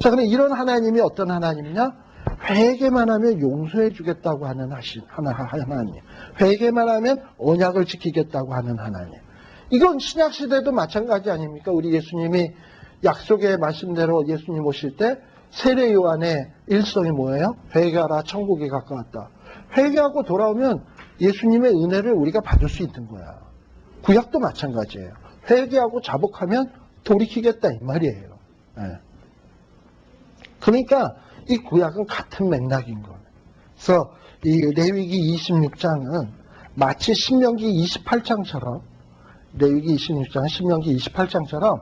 Speaker 1: 자, 그럼 이런 하나님이 어떤 하나님이냐? 회개만 하면 용서해 주겠다고 하는 하나님. 회개만 하면 언약을 지키겠다고 하는 하나님. 이건 신약시대도 마찬가지 아닙니까? 우리 예수님이 약속의 말씀대로 예수님 오실 때 세례 요한의 일성이 뭐예요? 회개하라 천국에 가까웠다. 회개하고 돌아오면 예수님의 은혜를 우리가 받을 수 있는 거야. 구약도 마찬가지예요. 회개하고 자복하면 돌이키겠다 이 말이에요. 그러니까 이 구약은 같은 맥락인 거예요. 그래서 이 레위기 26장은 마치 신명기 28장처럼 레위기 26장은 신명기 28장처럼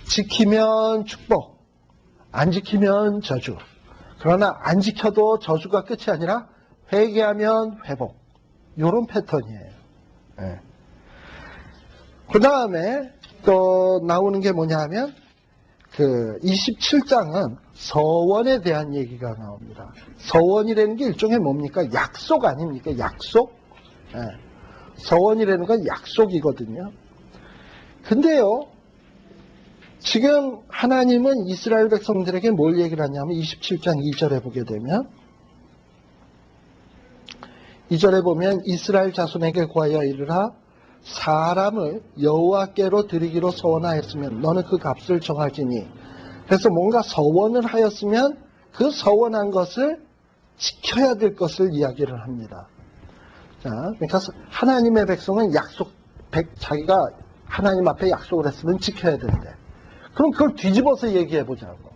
Speaker 1: 지키면 축복, 안 지키면 저주. 그러나 안 지켜도 저주가 끝이 아니라 회개하면 회복. 이런 패턴이에요. 네. 그 다음에 또 나오는 게 뭐냐 하면 그 27장은 서원에 대한 얘기가 나옵니다. 서원이라는 게 일종의 뭡니까? 약속 아닙니까? 약속? 네. 서원이라는 건 약속이거든요. 근데요, 지금 하나님은 이스라엘 백성들에게 뭘 얘기를 하냐면 27장 2절에 보게 되면 2절에 보면 이스라엘 자손에게 구하여 이르라 사람을 여호와께로 드리기로 서원하였으면 너는 그 값을 정하지니. 그래서 뭔가 서원을 하였으면 그 서원한 것을 지켜야 될 것을 이야기를 합니다. 자, 그러니까 하나님의 백성은 자기가 하나님 앞에 약속을 했으면 지켜야 된대. 그럼 그걸 뒤집어서 얘기해 보자고.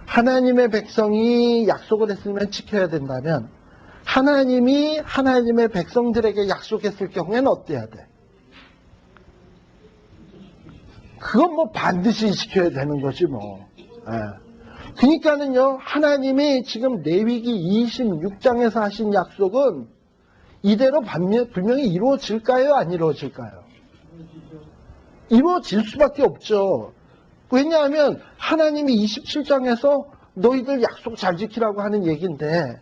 Speaker 1: 하나님의 백성이 약속을 했으면 지켜야 된다면 하나님이 하나님의 백성들에게 약속했을 경우에는 어때야 돼? 그건 뭐 반드시 지켜야 되는 거지 뭐. 그러니까는요, 하나님이 지금 레위기 26장에서 하신 약속은 이대로 분명히 이루어질까요? 안 이루어질까요? 이루어질 수밖에 없죠. 왜냐하면 하나님이 27장에서 너희들 약속 잘 지키라고 하는 얘기인데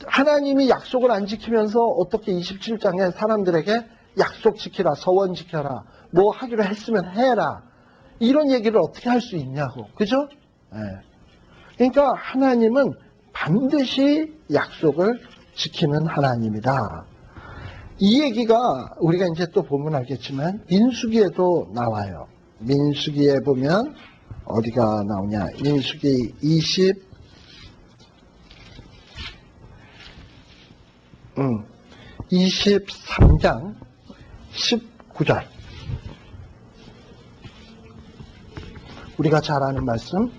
Speaker 1: 하나님이 약속을 안 지키면서 어떻게 27장에 사람들에게 약속 지키라, 서원 지켜라, 뭐 하기로 했으면 해라, 이런 얘기를 어떻게 할 수 있냐고. 그죠? 그러니까 하나님은 반드시 약속을 지키는 하나님이다. 이 얘기가 우리가 이제 또 보면 알겠지만 민수기에도 나와요. 민수기에 보면 어디가 나오냐? 민수기 23장 19절. 우리가 잘 아는 말씀.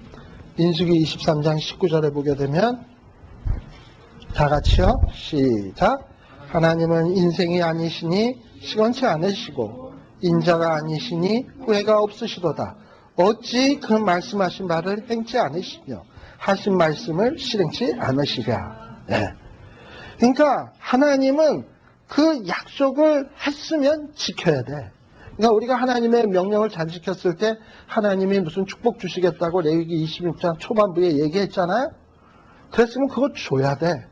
Speaker 1: 민수기 23장 19절에 보게 되면 다 같이요. 시작. 하나님은 인생이 아니시니 시건치 않으시고 인자가 아니시니 후회가 없으시도다. 어찌 그 말씀하신 바를 행치 않으시며 하신 말씀을 실행치 않으시랴. 네. 그러니까 하나님은 그 약속을 했으면 지켜야 돼. 그러니까 우리가 하나님의 명령을 잘 지켰을 때 하나님이 무슨 축복 주시겠다고 레위기 26장 초반부에 얘기했잖아요. 그랬으면 그거 줘야 돼.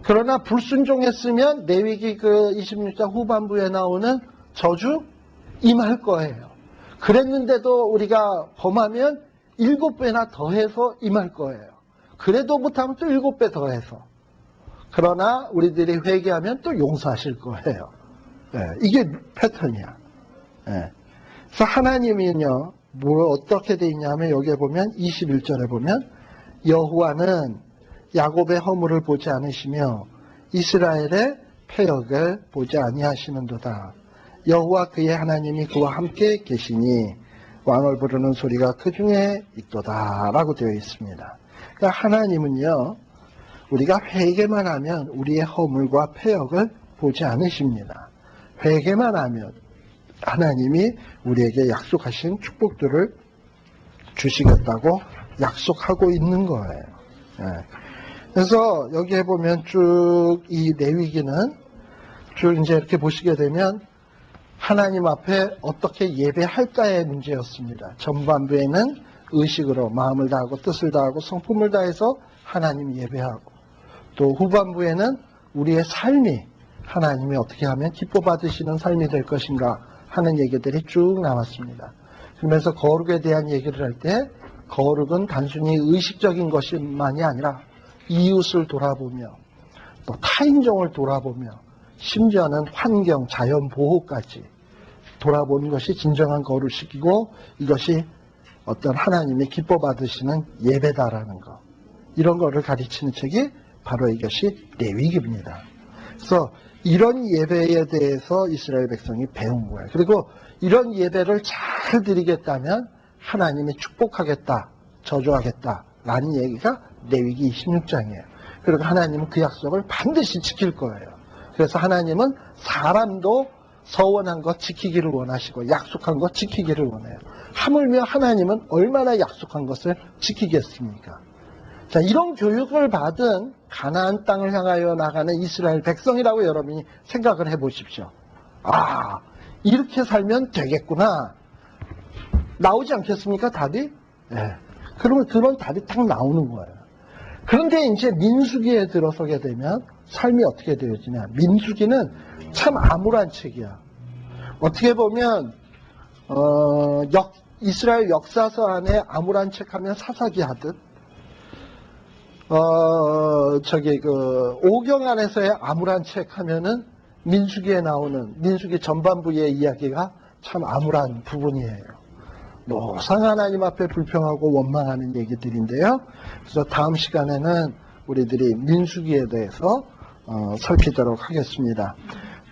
Speaker 1: 그러나 불순종했으면 레위기 그 26장 후반부에 나오는 저주 임할 거예요. 그랬는데도 우리가 범하면 7배나 더해서 임할 거예요. 그래도 못하면 또 7배 더해서. 그러나 우리들이 회개하면 또 용서하실 거예요. 이게 패턴이야. 그래서 하나님은요, 뭐 어떻게 돼 있냐면 여기에 보면 21절에 보면 여호와는 야곱의 허물을 보지 않으시며 이스라엘의 패역을 보지 아니하시는도다. 여호와 그의 하나님이 그와 함께 계시니 왕을 부르는 소리가 그 중에 있도다 라고 되어 있습니다. 그러니까 하나님은요, 우리가 회개만 하면 우리의 허물과 패역을 보지 않으십니다. 회개만 하면 하나님이 우리에게 약속하신 축복들을 주시겠다고 약속하고 있는 거예요. 그래서 여기에 보면 쭉 이 레위기는 쭉 이제 이렇게 보시게 되면 하나님 앞에 어떻게 예배할까의 문제였습니다. 전반부에는 의식으로 마음을 다하고 뜻을 다하고 성품을 다해서 하나님 예배하고, 또 후반부에는 우리의 삶이 하나님이 어떻게 하면 기뻐 받으시는 삶이 될 것인가 하는 얘기들이 쭉 나왔습니다. 그러면서 거룩에 대한 얘기를 할 때 거룩은 단순히 의식적인 것만이 아니라 이웃을 돌아보며 또 타인종을 돌아보며 심지어는 환경, 자연 보호까지 돌아보는 것이 진정한 거룩이고 이것이 어떤 하나님이 기뻐 받으시는 예배다라는 것, 이런 거를 가르치는 책이 바로 이것이 레위기입니다. 그래서 이런 예배에 대해서 이스라엘 백성이 배운 거예요. 그리고 이런 예배를 잘 드리겠다면 하나님이 축복하겠다, 저주하겠다 라는 얘기가 레위기 26장이에요. 그리고 하나님은 그 약속을 반드시 지킬 거예요. 그래서 하나님은 사람도 서원한 것 지키기를 원하시고 약속한 것 지키기를 원해요. 하물며 하나님은 얼마나 약속한 것을 지키겠습니까? 자, 이런 교육을 받은 가나안 땅을 향하여 나가는 이스라엘 백성이라고 여러분이 생각을 해보십시오. 아, 이렇게 살면 되겠구나. 나오지 않겠습니까, 답이? 네. 그러면 그런 답이 딱 나오는 거예요. 그런데 이제 민수기에 들어서게 되면 삶이 어떻게 되어지냐. 민수기는 참 암울한 책이야. 어떻게 보면 이스라엘 역사서 안에 암울한 책 하면 사사기 하듯 오경 안에서의 암울한 책 하면은 민수기에 나오는 민수기 전반부의 이야기가 참 암울한 부분이에요. 노상 하나님 앞에 불평하고 원망하는 얘기들인데요. 그래서 다음 시간에는 우리들이 민수기에 대해서 살피도록 하겠습니다.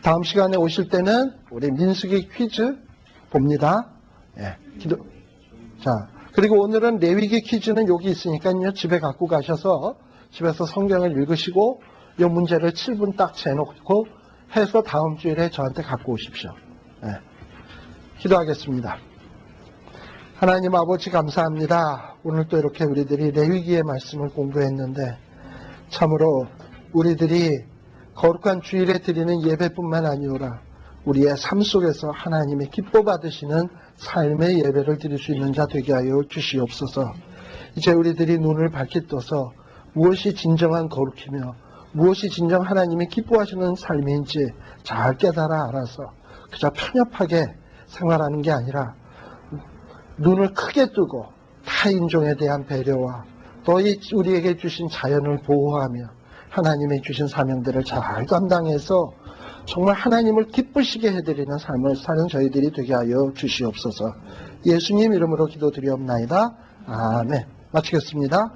Speaker 1: 다음 시간에 오실 때는 우리 민수기 퀴즈 봅니다. 예, 자, 그리고 오늘은 레위기 퀴즈는 여기 있으니까요. 집에 갖고 가셔서 집에서 성경을 읽으시고 이 문제를 7분 딱 재놓고 해서 다음 주일에 저한테 갖고 오십시오. 예, 기도하겠습니다. 하나님 아버지 감사합니다. 오늘 또 이렇게 우리들이 레위기의 말씀을 공부했는데 참으로 우리들이 거룩한 주일에 드리는 예배뿐만 아니오라 우리의 삶 속에서 하나님의 기뻐 받으시는 삶의 예배를 드릴 수 있는 자 되게 하여 주시옵소서. 이제 우리들이 눈을 밝게 떠서 무엇이 진정한 거룩이며 무엇이 진정 하나님이 기뻐하시는 삶인지 잘 깨달아 알아서 그저 편협하게 생활하는 게 아니라 눈을 크게 뜨고 타인종에 대한 배려와 또 우리에게 주신 자연을 보호하며 하나님이 주신 사명들을 잘 감당해서 정말 하나님을 기쁘시게 해드리는 삶을 사는 저희들이 되게 하여 주시옵소서. 예수님 이름으로 기도드리옵나이다. 아멘. 마치겠습니다.